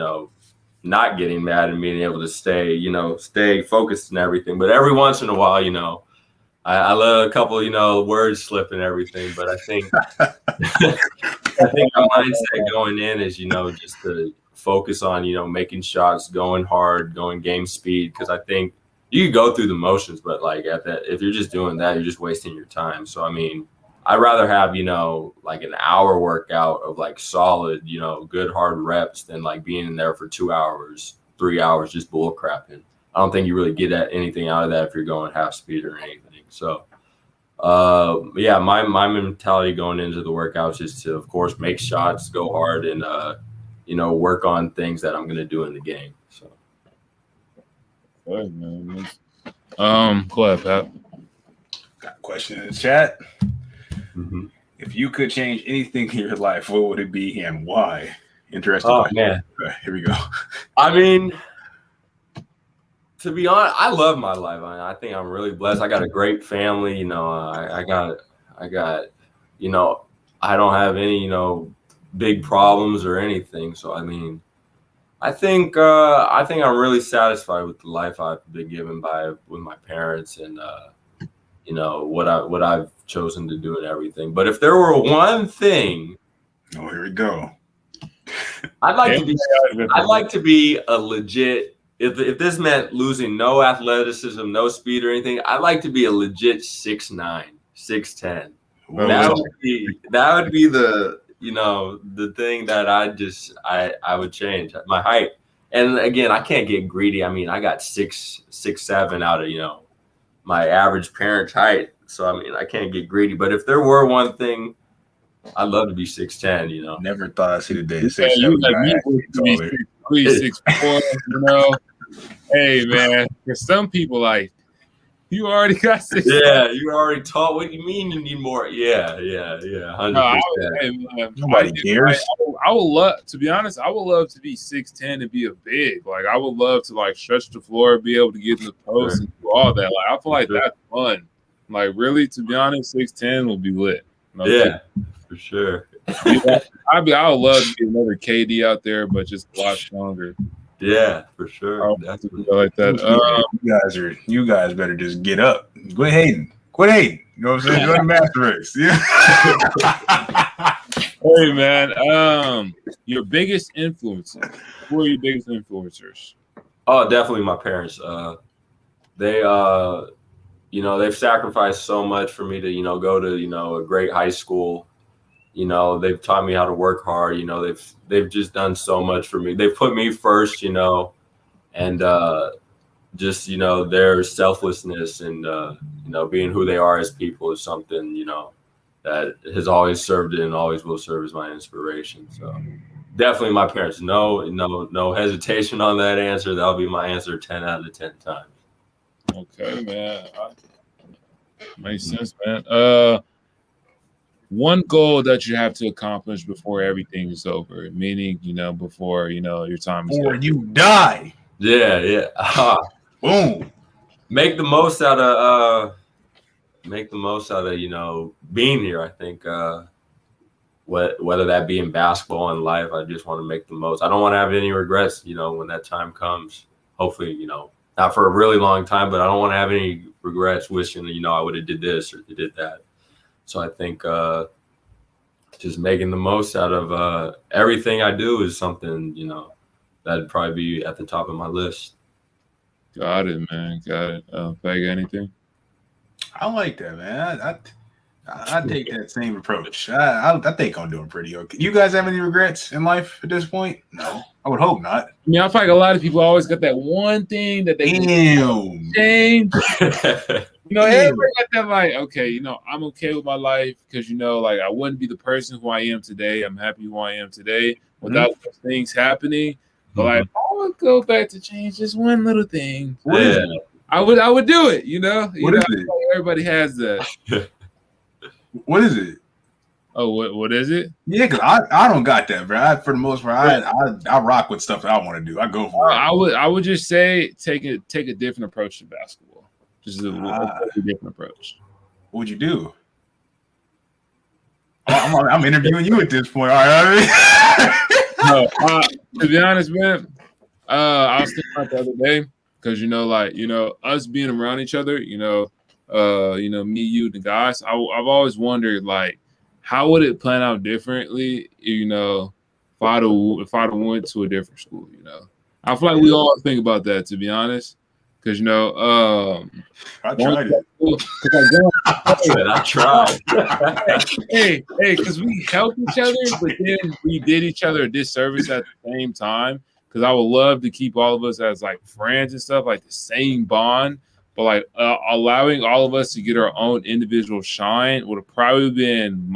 not getting mad and being able to stay focused and everything. But every once in a while, I let a couple, words slip and everything. But I think, my mindset going in is, just to focus on, making shots, going hard, going game speed. Because I think you can go through the motions, but like if you're just doing that, you're just wasting your time. So, I mean, I'd rather have, like an hour workout of like solid, good hard reps than like being in there for 2 hours, 3 hours, just bull crapping. I don't think you really get anything out of that if you're going half speed or anything. So, yeah, my mentality going into the workouts is to, of course, make shots, go hard, and, work on things that I'm going to do in the game. So. Good, man. Go ahead, Pat. Got a question in the chat. Mm-hmm. If you could change anything in your life, what would it be and why? Interesting. Oh, question. man. Okay, here we go. I mean, to be honest, I love my life. I think I'm really blessed. I got a great family. I got, I don't have any, big problems or anything. So, I mean, I think I'm really satisfied with the life I've been given with my parents and, what I've chosen to do and everything. But if there were one thing, oh, here we go. I'd like to be a legit. If this meant losing no athleticism, no speed or anything, I'd like to be a legit 6'9", 6'10". That would be the the thing that I would change my height. And again, I can't get greedy. I mean, I got 6'7" out of my average parent's height. So I mean, I can't get greedy. But if there were one thing, I'd love to be 6'10". Never thought I'd see the day. You got me to be 6'4", Hey man, for some people, like you already got 6'4". Yeah, you already tall. What do you mean you need more? Yeah. 100%. Nobody cares. I would love, to be honest, I would love to be 6'10" and be a big. Like I would love to like stretch the floor, be able to get in the post and do all that. Like I feel like that's fun. Like really, to be honest, 6'10" would be lit. Yeah, for sure. I would love to be another KD out there, but just a lot stronger. Yeah, for sure. That's like that. You guys better just get up. Quit hating. You know what I'm saying? Join the master race. Yeah. Hey man, your biggest influences. Who are your biggest influencers? Oh, definitely my parents. They've sacrificed so much for me to, go to, a great high school. They've taught me how to work hard. They've just done so much for me. They've put me first, and just, their selflessness and, being who they are as people is something, that has always served and always will serve as my inspiration. So definitely my parents. No hesitation on that answer. That'll be my answer 10 out of 10 times. Okay, man. Makes sense, man. One goal that you have to accomplish before everything is over, meaning, before, your time is over. Or you die. Yeah. Boom. Make the most out of being here. I think whether that be in basketball and life, I just want to make the most. I don't want to have any regrets, when that time comes. Hopefully, not for a really long time, but I don't want to have any regrets wishing, I would have did this or did that. So I think just making the most out of everything I do is something, that'd probably be at the top of my list. Got it, man. Got it. Fag, anything? I like that, man. I take that same approach. I think I'm doing pretty okay. You guys have any regrets in life at this point? No, I would hope not. I mean, I feel like a lot of people always got that one thing that they change. Everybody got that, like, okay, I'm okay with my life because, like, I wouldn't be the person who I am today. I'm happy who I am today without those things happening. But like, I would go back to change just one little thing. I would do it. What is it? Like everybody has that. What is it? Oh, what is it? Yeah, because I don't got that, bro. For the most part, I rock with stuff that I want to do. I go for it. I would just say take a different approach to basketball. Just a different approach. What would you do? I'm interviewing you at this point. All right. No, to be honest, man, I was thinking about the other day because us being around each other, me, you, the guys. I've always wondered, like, how would it plan out differently? If I'd have went to a different school. I feel like we all think about that, to be honest, because I tried it. I tried. hey, because we helped each other, but then we did each other a disservice at the same time. Because I would love to keep all of us as like friends and stuff, like the same bond. But like allowing all of us to get our own individual shine would have probably been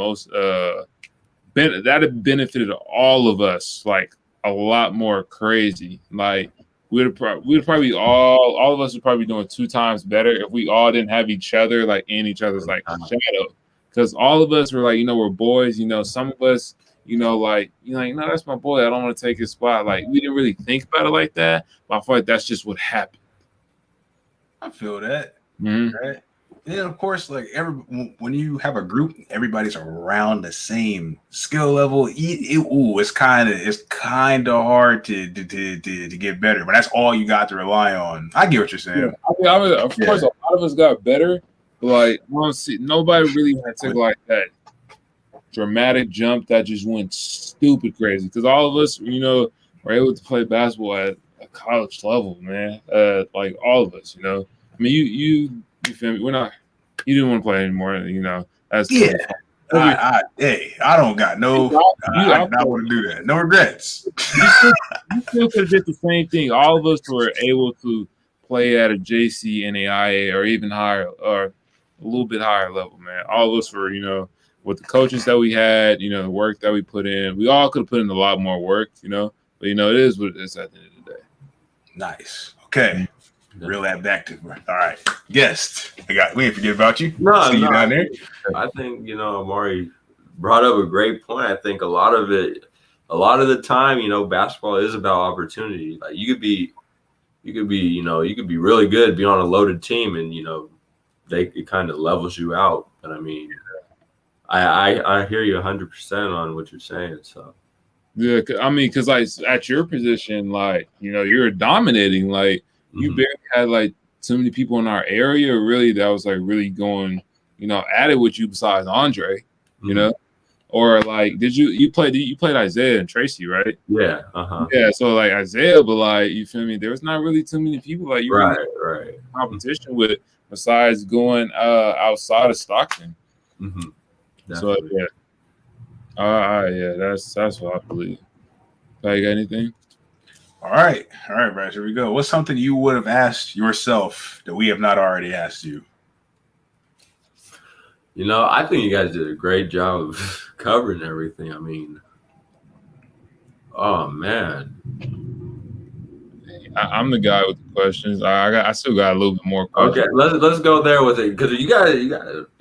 that have benefited all of us like a lot more crazy. Like we'd probably all of us would probably be doing 2 times better if we all didn't have each other like in each other's like shadow. Because all of us were like, we're boys. Some of us, that's my boy. I don't want to take his spot. Like we didn't really think about it like that. But I feel like that's just what happened. I feel that. Mm-hmm. Right? And of course, like when you have a group, everybody's around the same skill level. It's kind of hard to get better, but that's all you got to rely on. I get what you're saying. Yeah. Of course, a lot of us got better, but like I don't see nobody really had to like that dramatic jump that just went stupid crazy. Because all of us, were able to play basketball at a college level, man. Like all of us, I mean, you feel me? You didn't want to play anymore, That's yeah. I don't got I don't want to do that. No regrets. You still could have did the same thing. All of us were able to play at a JC, NAIA, or even higher, or a little bit higher level, man. All of us were, with the coaches that we had, the work that we put in. We all could have put in a lot more work, But it is what it is at the end of the day. Nice. Okay. Reel that back to all right. Guest. We didn't forget about you. No, you down there. I think Amari brought up a great point. I think a lot of the time, basketball is about opportunity. Like you could be really good, be on a loaded team, and it kind of levels you out. But I mean, I hear you 100% on what you're saying. So yeah, I mean, because like at your position, like you're dominating, like. You barely had like too many people in our area really that was like really going, at it with you besides Andre, or like you played Isaiah and Tracy, right? Yeah. Yeah. So like Isaiah, but like you feel me? There was not really too many people like you right. competition with besides going outside of Stockton. So yeah. Yeah, that's what I believe. You got anything? All right, Bryce, here we go. What's something you would have asked yourself that we have not already asked you? I think you guys did a great job of covering everything. I mean, oh man, I'm the guy with the questions. I still got a little bit more questions. Okay, let's go there with it because you guys.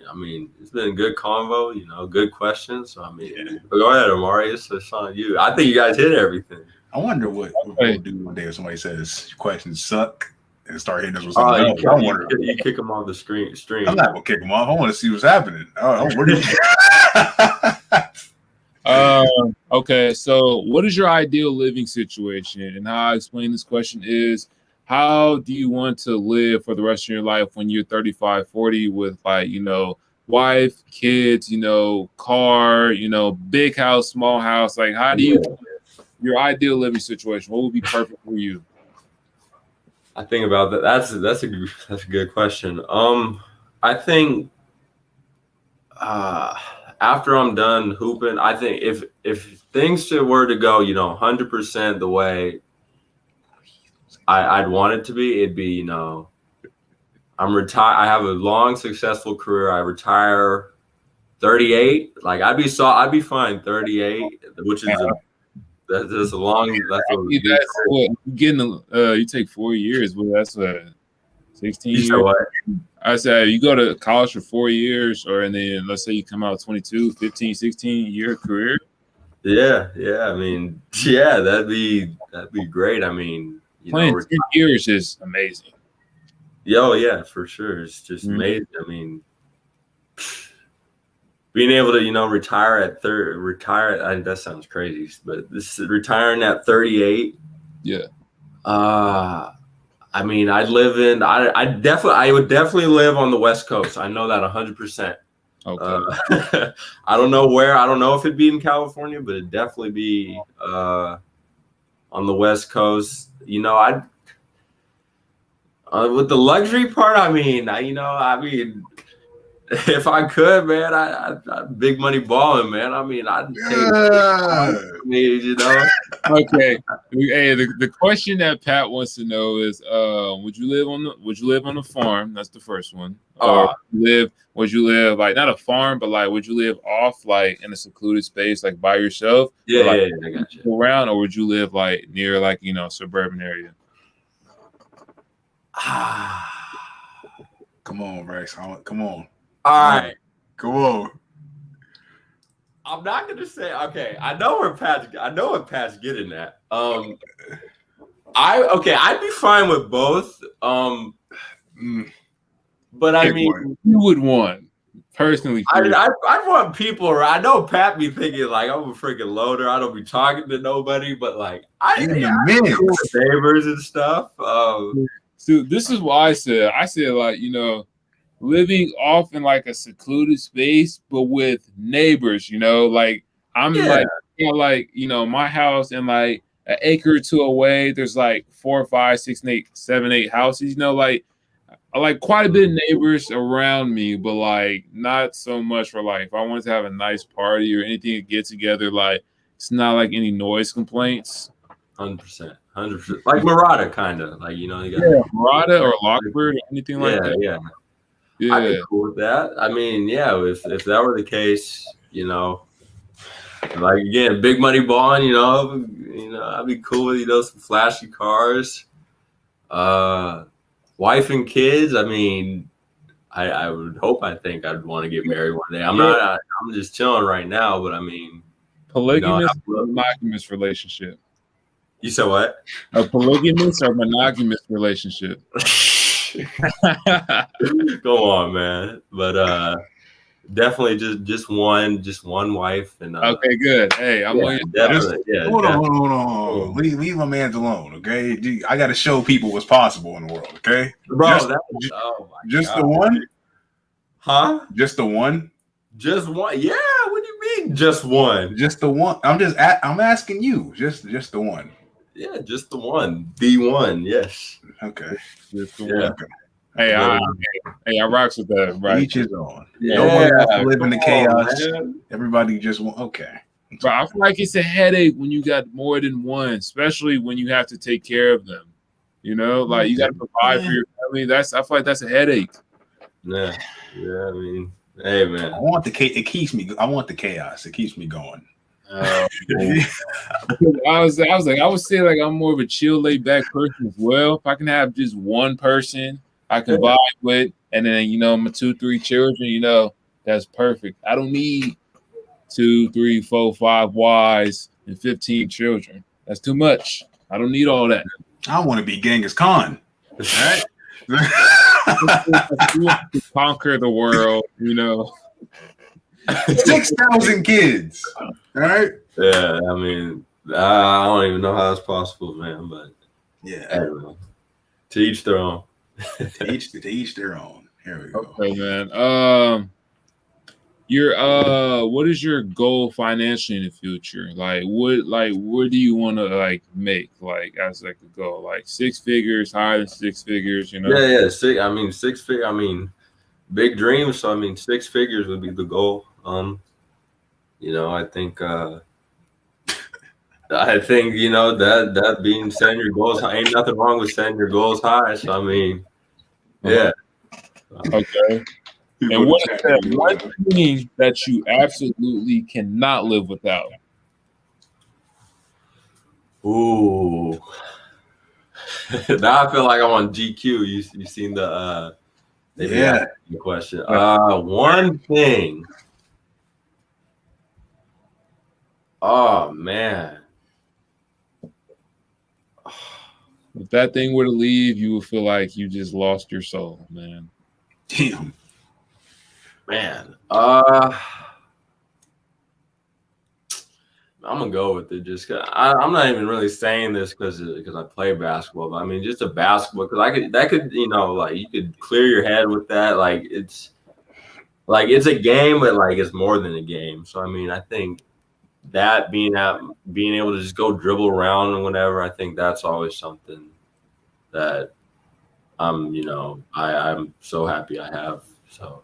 I mean, it's been a good convo. Good questions. So I mean, go ahead, Amari. It's on you. I think you guys hit everything. I wonder what we'll do one day if somebody says your questions suck and start hitting us with something else. You kick them off the stream. I'm not gonna kick them off. I want to see what's happening. Okay, so what is your ideal living situation? And how I explain this question is, how do you want to live for the rest of your life when you're 35, 40 with like, wife, kids, car, big house, small house? Like, how do you your ideal living situation? What would be perfect for you? I think about that. That's a good question. I think after I'm done hooping, I think if things were to go, 100% the way I'd want it to be, it'd be, I'm retired. I have a long, successful career. I retire 38. Like I'd be fine 38, which is that's a long. You take 4 years, but that's 16 years. What? I said you go to college for 4 years, and then let's say you come out 22, 15, 16-year career. Yeah. I mean, that'd be great. I mean, playing 10 years is amazing. Yeah, for sure. It's just amazing. I mean, being able to, retire at that sounds crazy, but retiring at 38. Yeah. I mean, I would definitely live on the West Coast. I know that 100%. Okay. I don't know where. I don't know if it'd be in California, but it'd definitely be on the West Coast. With the luxury part, I mean, if I could, man, I big money balling, man. I mean, I'd take me, you know. Okay. Hey, the question that Pat wants to know is, would you live on the farm? That's the first one. Or would you live like not a farm, but like would you live off like in a secluded space, like by yourself? Yeah, like, yeah, I got you. Around, or would you live like near like suburban area? Come on, Bryce. Come on. All right. Come on. I'm not gonna say okay. I know what Pat's getting at. I'd be fine with both. But I mean, you would want personally. I'd want people around. I know Pat be thinking like I'm a freaking loner. I don't be talking to nobody, but like I cool with neighbors and stuff. So this is why I said like living off in like a secluded space, but with neighbors, like I'm like my house and like an acre or two away, there's like 4, 5, 6, 8, 7, 8 houses, like I like quite a bit of neighbors around me, but like not so much for like if I wanted to have a nice party or anything to get together, like it's not like any noise complaints. 100%. Like Murata, kind of like you got Murata or Lockbird or anything like that. Yeah. I'd be cool with that. I mean, yeah, if that were the case, like again, big money balling, I'd be cool with some flashy cars, wife and kids. I mean, I would hope. I think I'd want to get married one day. I'm just chilling right now, but I mean, polygamous or monogamous relationship. You said what? A polygamous or monogamous relationship. Go on, man. But definitely just one wife and okay, good. Hey, I'm on your hold on. Leave my man alone, okay? I gotta show people what's possible in the world, okay? Bro, just the one? Huh? Just the one? Just one? Yeah, what do you mean just one? Just the one. I'm asking you. Just the one. Yeah, just the one. The one, yes. Okay. Just the one. Okay. Hey, I rocks with that, right? Each his own. Yeah, no one has to live in the chaos. Everybody just want okay. But I feel like it's a headache when you got more than one, especially when you have to take care of them. Like you got to provide for your family. I feel like that's a headache. Yeah. I mean, hey man, I want the chaos. It keeps me going. I would say like I'm more of a chill, laid back person as well. If I can have just one person I can vibe with, and then my 2, 3 children, that's perfect. I don't need 2, 3, 4, 5 wives and 15 children. That's too much. I don't need all that. I want to be Genghis Khan. Right? To conquer the world, 6,000 kids. All right. Yeah, I mean, I don't even know how it's possible, man. But yeah, I don't know. To each their own. to each their own. Here we go. Okay, man. What is your goal financially in the future? Like, what do you want to like make like as like a goal? Like 6 figures, higher than 6 figures, Yeah. 6 figures. I mean, big dreams. So I mean, 6 figures would be the goal. I think that being setting your goals high, ain't nothing wrong with setting your goals high. So I mean, yeah. Okay. And what is that one thing that you absolutely cannot live without? Ooh. Now I feel like I'm on GQ. You seen the question. One thing. Oh man. If that thing were to leave, you would feel like you just lost your soul, man. Damn. Man. I'm gonna go with it just cause I'm not even really saying this because I play basketball, but I mean just a basketball because you could clear your head with that. Like it's a game, but like it's more than a game. So I mean I think that being able to just go dribble around and whatever, I think that's always something that I'm I'm so happy I have. So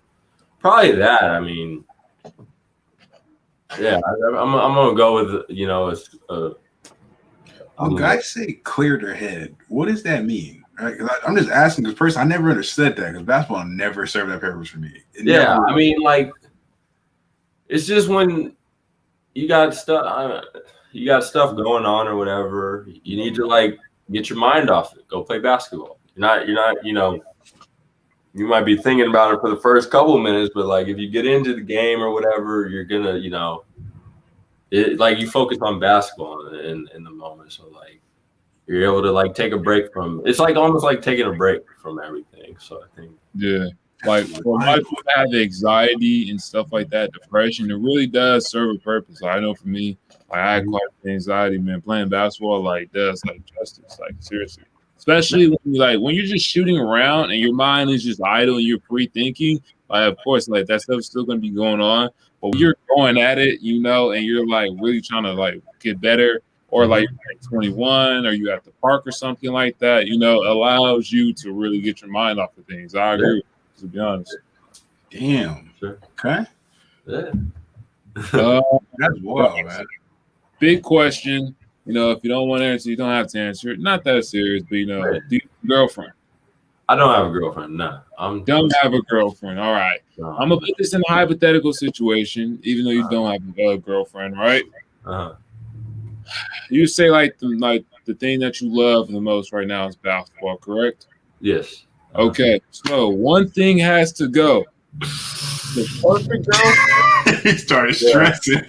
probably that. I mean, yeah, I'm gonna go with When guys say clear their head, what does that mean? Right? I'm just asking because personally, I never understood that because basketball never served that purpose for me. I mean, like, it's just when you got stuff going on or whatever, you need to like get your mind off it. Go play basketball. You're not, you might be thinking about it for the first couple of minutes, but like if you get into the game or whatever, you're gonna, like you focus on basketball in the moment. So like you're able to like take a break from. It's like almost like taking a break from everything. So I think like for a lot of people have anxiety and stuff like that, depression. It really does serve a purpose. Like, I know for me, like I had quite anxiety, man. Playing basketball like does like justice, like seriously. Especially when you're just shooting around and your mind is just idle and you're pre-thinking. Like, of course, like that stuff's still gonna be going on. But when you're going at it, and you're like really trying to like get better, or like you're like 21 or you at the park or something like that, allows you to really get your mind off of things. I agree, to be honest. Damn. Sure. Okay. Yeah. That's wild, man. Big question. If you don't want to answer, you don't have to answer it. Not that serious, but do you have a girlfriend? I don't have a girlfriend. No, don't have a girlfriend. All right. No. I'm gonna put this in a hypothetical situation, even though you don't have a girlfriend, right? You say like the thing that you love the most right now is basketball, correct? Yes. Okay. So one thing has to go. The perfect girl. He started stressing.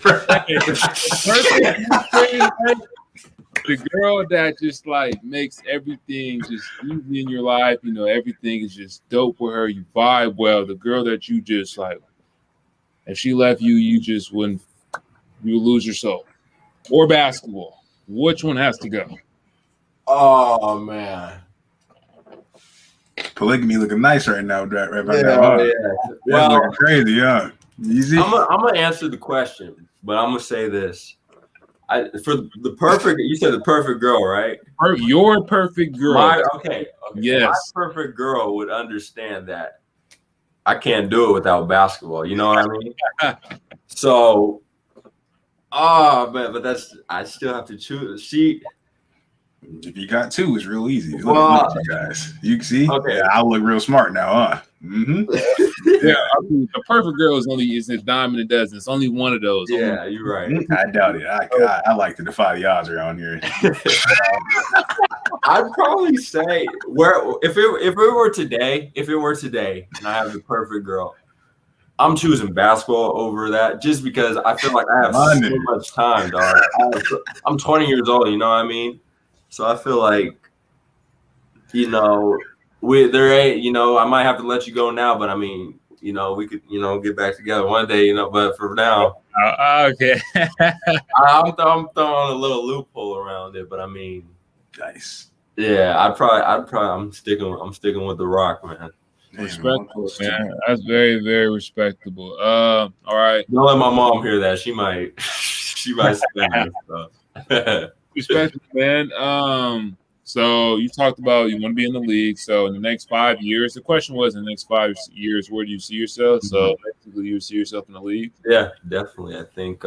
The girl that just like makes everything just easy in your life, everything is just dope with her. You vibe well. The girl that you just like, if she left you, you lose your soul. Or basketball. Which one has to go? Oh man. Polygamy looking nice right now, right now. Yeah. Well, looking crazy, yeah. Easy. I'm gonna answer the question, but I'm gonna say this. For the perfect, you said the perfect girl, right? Your perfect girl. Okay. Yes. My perfect girl would understand that I can't do it without basketball. You know what I mean? So, man, but I still have to choose. If you got two, it's real easy. Well, look at you guys. You can see. Okay. Yeah, I look real smart now, huh? Mm-hmm. Yeah, the perfect girl is a dime in a dozen. It's only one of those. Yeah, you're right. I doubt it. I like to defy the odds around here. I'd probably say if it were today, and I have the perfect girl, I'm choosing basketball over that just because I feel like I have so much time, dog. I'm 20 years old. You know what I mean? So I feel like, there ain't, I might have to let you go now, but I mean, we could, get back together one day, but for now, okay. I'm throwing a little loophole around it, but I mean, nice. Yeah, I'm sticking with the Rock, man. Respectable, man. That's very, very respectable. All right. Don't let my mom hear that. She might spend stuff. Respectable, man. So you talked about you want to be in the league. So in the next 5 years, the question was in the next 5 years, where do you see yourself? So basically, you see yourself in the league. Yeah, definitely. I think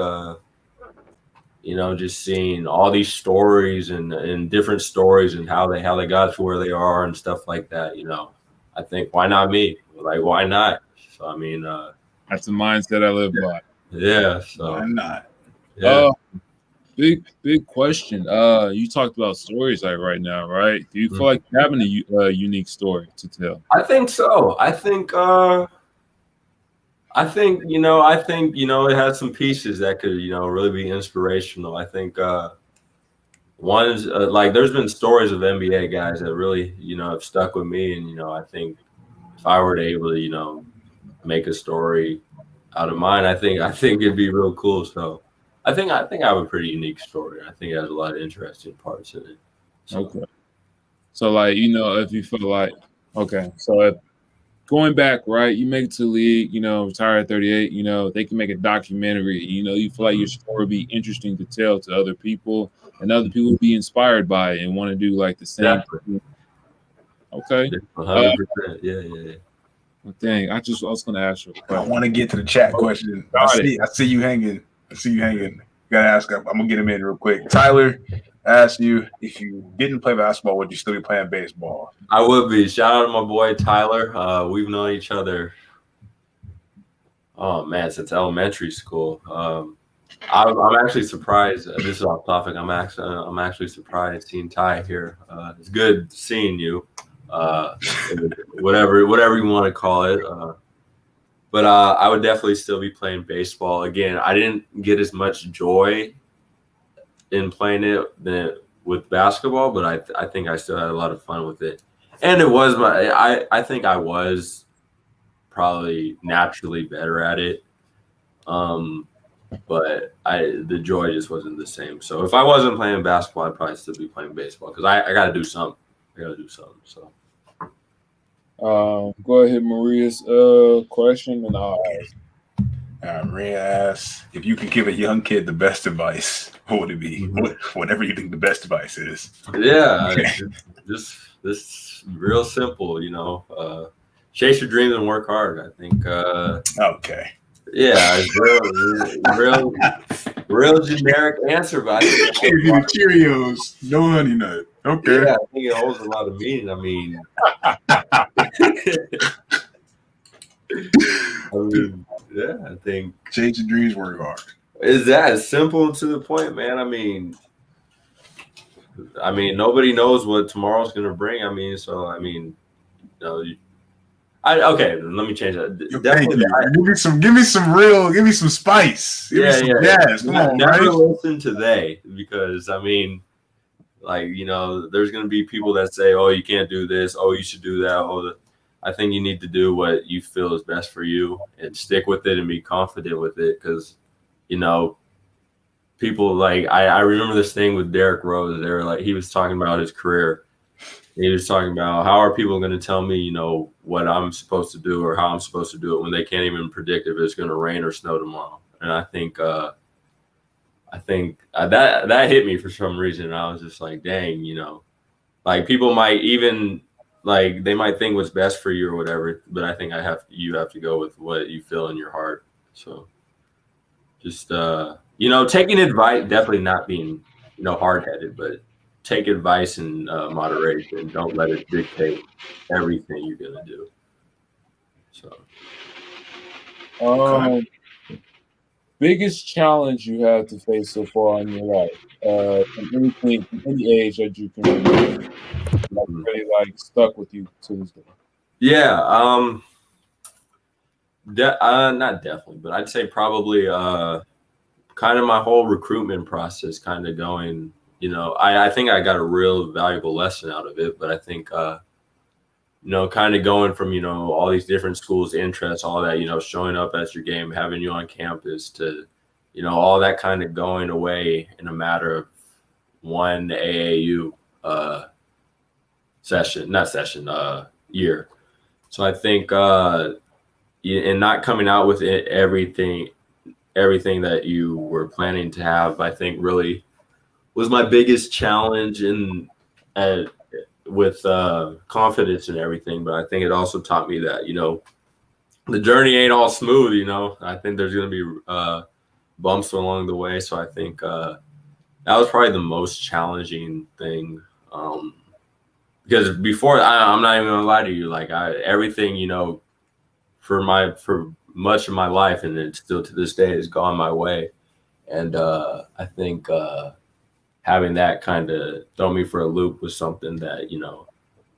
just seeing all these stories and different stories and how they got to where they are and stuff like that. I think why not me? Like why not? So I mean, that's the mindset I live by. Yeah. So why not? Yeah. Big question. You talked about stories like right now, right? Do you feel like you're having a unique story to tell? I think so. I think it has some pieces that could, really be inspirational. I think one is like there's been stories of NBA guys that really, have stuck with me, and I think if I were to able to, make a story out of mine, I think it'd be real cool. So. I think I have a pretty unique story. I think it has a lot of interesting parts in it. So. Okay. So, like, if you feel like, okay, so if going back, right, you make it to the league, retire at 38, they can make a documentary, you feel like your story would be interesting to tell to other people, and other people would be inspired by it and want to do, like, the same thing. Okay. 100%. Yeah. Dang, I was gonna ask you a I question. want to get to the chat question. I see you hanging. Gotta ask. I'm gonna get him in real quick. Tyler asked you if you didn't play basketball, would you still be playing baseball? I would be. Shout out to my boy Tyler. We've known each other. Oh man, since elementary school. I'm actually surprised. This is off topic. I'm actually surprised seeing Ty here. It's good seeing you. Whatever you want to call it. But I would definitely still be playing baseball. Again, I didn't get as much joy in playing it with basketball, but I think I still had a lot of fun with it. And it was I think I was probably naturally better at it. But the joy just wasn't the same. So if I wasn't playing basketball, I'd probably still be playing baseball because I got to do something. So. Go ahead, Maria's question, and I'll ask. Maria asks, if you could give a young kid the best advice, what would it be? Whatever you think the best advice is. Yeah, this real simple, chase your dreams and work hard. I think. Okay. Yeah, it's real generic answer, but I think Cheerios, no honey nut. Okay. Yeah, I think it holds a lot of meaning. I mean, I think chase your dreams, work hard. Is that simple and to the point, man? I mean, nobody knows what tomorrow's going to bring. Okay, let me change that. Give me some spice. Give me some gas. Come on, never right? listen to they, because there's going to be people that say, "Oh, you can't do this. Oh, you should do that." I think you need to do what you feel is best for you and stick with it and be confident with it, because people I remember this thing with Derrick Rose. They were he was talking about his career. He was talking about, how are people going to tell me, what I'm supposed to do or how I'm supposed to do it when they can't even predict if it's going to rain or snow tomorrow. And I think that hit me for some reason. And I was just like, dang, people might even they might think what's best for you or whatever, but I think you have to go with what you feel in your heart. So just, taking advice, definitely not being, hard-headed, but take advice in moderation. Don't let it dictate everything you're going to do. So, biggest challenge you had to face so far in your life, from any age that you can remember, really stuck with you to this day? Yeah, not definitely, but I'd say probably kind of my whole recruitment process kind of going. I think I got a real valuable lesson out of it, but I think, kind of going from, all these different schools, interests, all that, showing up at your game, having you on campus to, all that kind of going away in a matter of one AAU year. So I think, and not coming out with everything that you were planning to have, I think really was my biggest challenge with confidence and everything. But I think it also taught me that, the journey ain't all smooth, I think there's going to be bumps along the way. So I think that was probably the most challenging thing. Because before, I'm not even going to lie to you, everything, for much of my life, and it still to this day has gone my way. And I think having that kind of throw me for a loop was something that,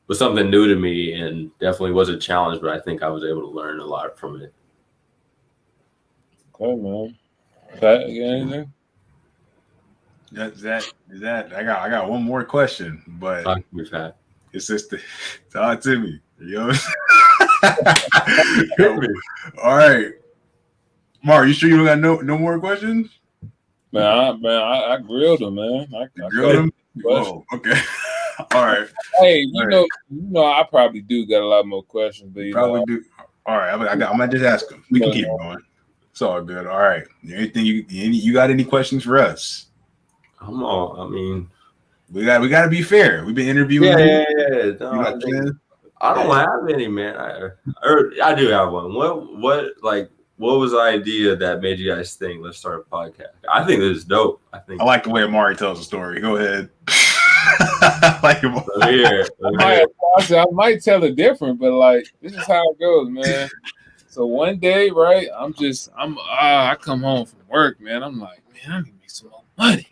was something new to me, and definitely was a challenge, but I think I was able to learn a lot from it. Okay, man. Pat, you got anything? Is that I got one more question, but it's just talk to me. All right. Mark, you sure you don't got no more questions? Man, I grilled him, man. I grilled him? Whoa, okay. All right. Hey, you know, I probably do got a lot more questions, but you probably do. All right, I'm gonna just ask him. We can keep going. It's all good. All right. Anything you got any questions for us? We got to be fair. We've been interviewing. Yeah. No, I don't have any, man. I do have one. What was the idea that made you guys think let's start a podcast? I think this is dope. I like the way Amari tells the story. Go ahead. I like him. I might tell it different, but like this is how it goes, man. So one day, right? I come home from work, man. I'm like, man, I need to make some more money,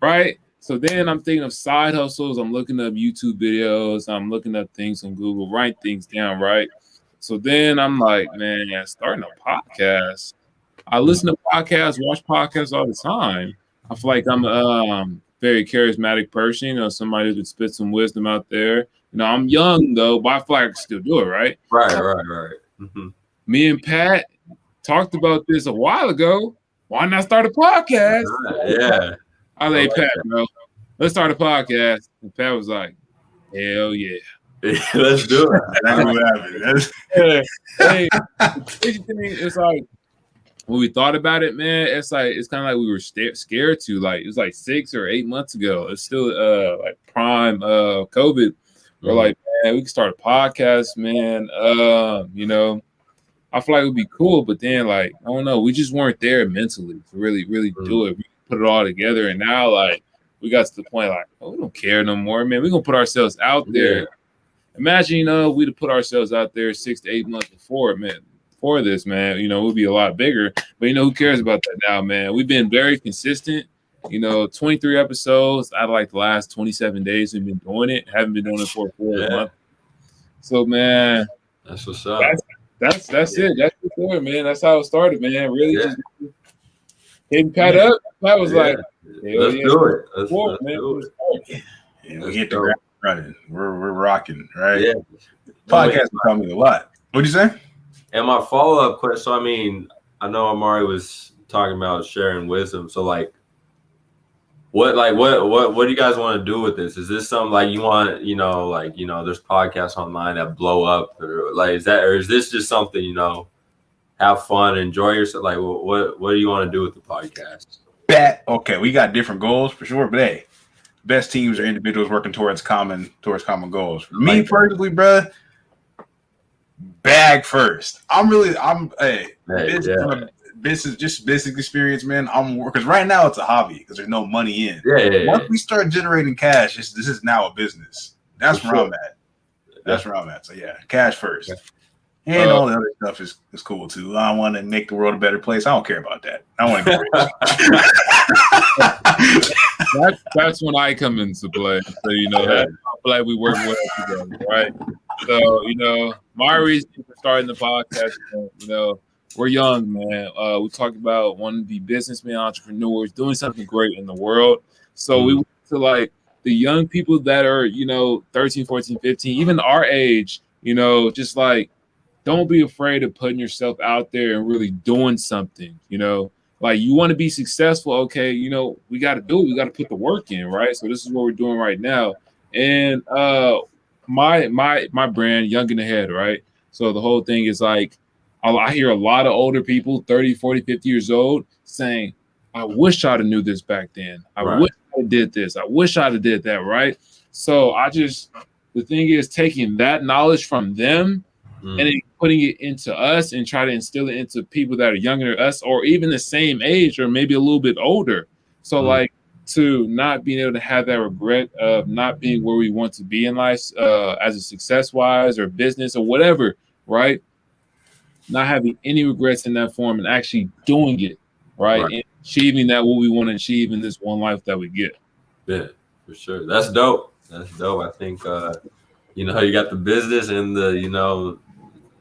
right? So then I'm thinking of side hustles. I'm looking up YouTube videos. I'm looking up things on Google, write things down, right? So then I'm like, man, starting a podcast. I listen to podcasts, watch podcasts all the time. I feel like I'm a very charismatic person, you know, somebody who could spit some wisdom out there. You know, I'm young though, but I feel like I can still do it, right? Right. Mm-hmm. Me and Pat talked about this a while ago. Why not start a podcast? Yeah. I like Pat, bro. Let's start a podcast. And Pat was like, hell yeah. Let's do it. That's what happened. It's like when we thought about it, man, it's kind of like we were scared to. Like it was like 6 or 8 months ago. It's still like prime COVID. We're like, man, we can start a podcast, man. You know, I feel like it would be cool, but then like I don't know, we just weren't there mentally to really do it. We put it all together, and now like we got to the point like, oh, we don't care no more, man. We're gonna put ourselves out there. Imagine, you know, we'd have put ourselves out there 6 to 8 months before, man. For this, man, you know, we'll be a lot bigger. But you know, who cares about that now, man? We've been very consistent. You know, 23 episodes out of like the last 27 days we've been doing it. Haven't been doing it for 4 months. So, man, that's what's up. That's it. That's it, man. That's how it started, man. Really just hitting Pat up. Pat was like, let's do it. Let's do it. Yeah, we hit the ground running. We're rocking, right? Yeah. Podcast taught me a lot. What'd you say? And my follow-up question, so I mean, I know Amari was talking about sharing wisdom. So like what do you guys want to do with this? Is this something like you want, you know, like, you know, there's podcasts online that blow up, or like is this just something, you know, have fun, enjoy yourself? Like what do you want to do with the podcast? Okay, we got different goals for sure, but hey, best teams are individuals working towards common goals. For me personally, bro, bag first. Business experience, man. Because right now it's a hobby because there's no money in. Once we start generating cash, this is now a business. That's where I'm at. That's where I'm at. So yeah, cash first. And all the other stuff is cool too. I want to make the world a better place. I don't care about that. I want to get rich. That's when I come into play. So you know that I feel like we work well together, right? So you know, my reason for starting the podcast, you know, we're young, man. We talk about wanting to be businessmen, entrepreneurs, doing something great in the world. So we went to like the young people that are, you know, 13, 14, 15, even our age, you know, just like, don't be afraid of putting yourself out there and really doing something, you know, like you want to be successful. Okay. You know, we got to do it. We got to put the work in. Right. So this is what we're doing right now. And my brand, Young and Ahead. Right. So the whole thing is like, I hear a lot of older people, 30, 40, 50 years old, saying, I wish I'd have knew this back then. I wish I did this. I wish I'd have did that, right? So the thing is taking that knowledge from them and then putting it into us and try to instill it into people that are younger than us or even the same age or maybe a little bit older. So like to not being able to have that regret of not being where we want to be in life as a success-wise or business or whatever, right? Not having any regrets in that form and actually doing it, right? And achieving that what we want to achieve in this one life that we get. Yeah, for sure. That's dope. That's dope. I think, you know, you got the business and the, you know,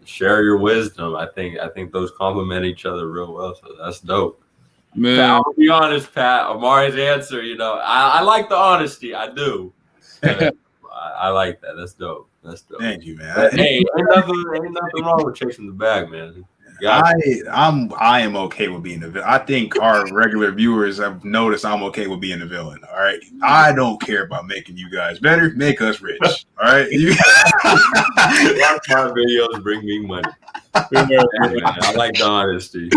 share your wisdom. I think those complement each other real well. So that's dope. Man, Pat, I'll be honest, Pat. Amari's answer, you know, I like the honesty. I do. I like that. That's dope. That's dope. Thank you, man. But, hey, ain't nothing wrong with chasing the bag, man. I am okay with being the villain. I think our regular viewers have noticed I'm okay with being the villain. All right. I don't care about making you guys better. Make us rich. All right. Watch my videos, bring me money. I like the honesty.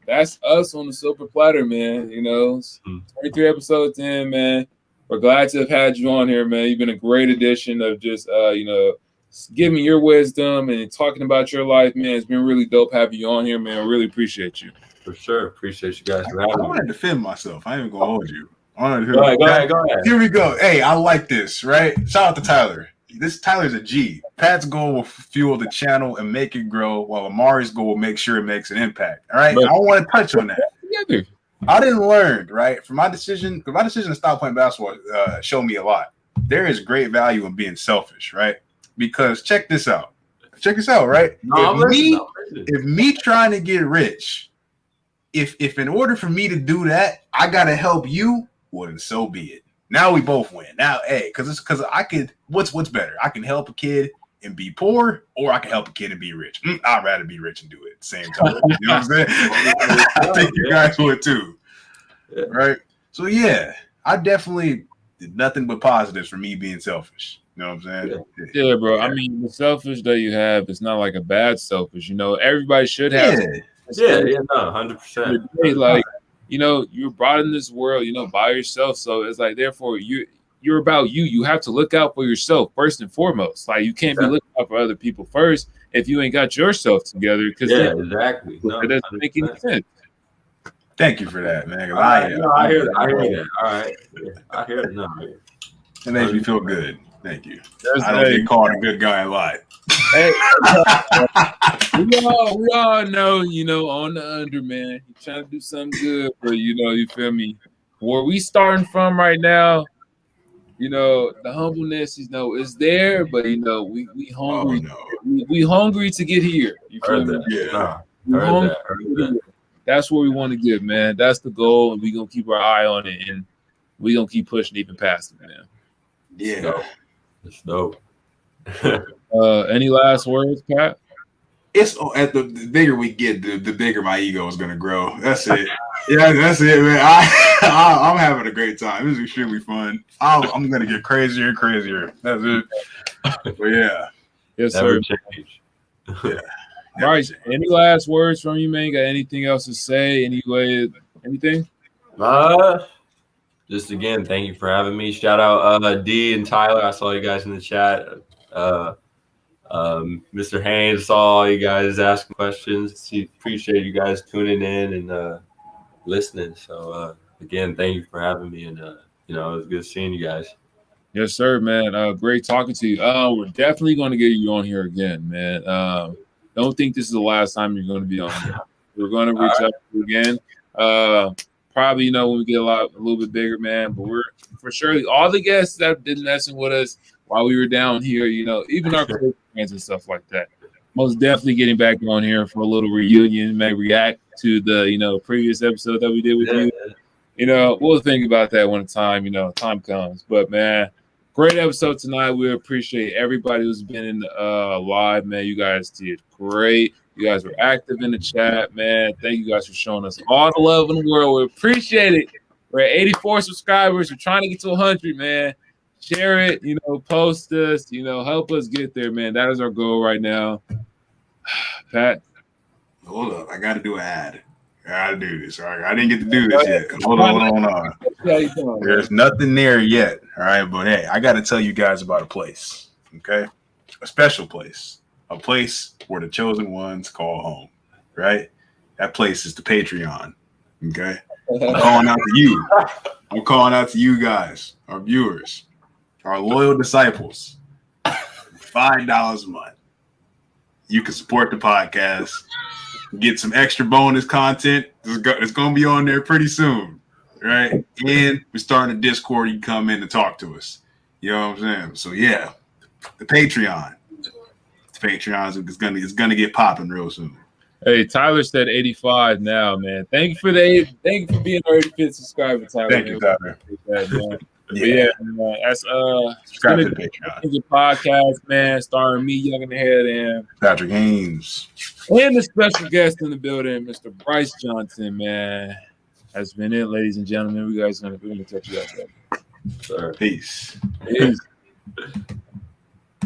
That's us on the silver platter, man. You know, 23 episodes in, man. We're glad to have had you on here, man. You've been a great addition of just, giving your wisdom and talking about your life, man. It's been really dope having you on here, man. I really appreciate you. For sure. Appreciate you guys for having me. I want to defend myself. I ain't even going to hold you. Go ahead. Here we go. Hey, I like this, right? Shout out to Tyler. Tyler's a G. Pat's goal will fuel the channel and make it grow, while Amari's goal will make sure it makes an impact. All right, I want to touch on that. Together. I didn't learn, right, from my decision, because my decision to stop playing basketball showed me a lot. There is great value in being selfish, right? Because check this out, right? If me trying to get rich, if in order for me to do that, I gotta help you, well, then so be it. Now we both win. Now, hey, because I could. What's better? I can help a kid and be poor, or I can help a kid and be rich. I'd rather be rich and do it at the same time. You know what I'm saying? I think you guys would too, right? So yeah, I definitely did nothing but positives for me being selfish. You know what I'm saying? Yeah, bro. I mean, the selfish that you have is not like a bad selfish. Everybody should have. Yeah, 100%. Like, you were brought in this world, by yourself. So it's like, therefore, you're about you. You have to look out for yourself first and foremost. Like, you can't be looking out for other people first if you ain't got yourself together. Exactly. No, it doesn't make any sense. Thank you for that, man. I hear that. All right. I hear it. No, it makes me feel good. Thank you. I don't get called a good guy a lot. Hey, we all know, on the under, man, you're trying to do something good, but you feel me? Where we starting from right now, the humbleness, is there, but we hungry. Oh, no. We hungry to get here. You feel me? Yeah. Heard that. That's where we want to get, man. That's the goal, and we gonna keep our eye on it, and we gonna keep pushing even past it, man. Yeah. It's dope. Any last words, Pat? It's at the bigger we get, the bigger my ego is gonna grow. That's it. Yeah, that's it, man. I'm having a great time. This is extremely fun. I'm gonna get crazier and crazier. That's it. But yeah. Yes, Never sir. change. Yeah. Bryce, any last words from you, man? Got anything else to say? Anything? Just again, thank you for having me. Shout out D and Tyler. I saw you guys in the chat. Mr. Haynes, saw all you guys asking questions. Appreciate you guys tuning in and listening. So again, thank you for having me, and it was good seeing you guys. Yes, sir, man. Great talking to you. We're definitely going to get you on here again, man. Don't think this is the last time you're going to be on here. We're going to reach out to you again. Probably, when we get a little bit bigger, man. But we're for sure all the guests that didn't messing with us while we were down here, even our close friends and stuff like that. Most definitely getting back on here for a little reunion, may react to the previous episode that we did with you. We'll think about that when time comes. But man, great episode tonight. We appreciate everybody who's been in live, man. You guys did great. You guys were active in the chat, man. Thank you guys for showing us all the love in the world. We appreciate it. We're at 84 subscribers. We're trying to get to 100, man. Share it, post us, help us get there, man. That is our goal right now. Pat? Hold up. I got to do an ad. I got to do this. All right. I didn't get to do this yet. Hold on. There's nothing there yet. All right. But hey, I got to tell you guys about a place. Okay. A special place. A place where the chosen ones call home. Right. That place is the Patreon. Okay. I'm calling out to you. I'm calling out to you guys, our viewers, our loyal disciples. $5 a month. You can support the podcast. Get some extra bonus content. It's going to be on there pretty soon, right? And we're starting a Discord. You can come in and talk to us. You know what I'm saying? So yeah, the Patreon. The Patreon is going to get popping real soon. Hey, Tyler said 85 now, man. Thank you for being our 85th subscriber, Tyler. Thank you, Tyler. Yeah, man. That's subscribe to the Patreon. Podcast, man, starring me, Young in the Head, and Patrick Haynes. And the special guest in the building, Mr. Bryce Johnson, man. That's been it, ladies and gentlemen. We're gonna touch you guys later. Peace.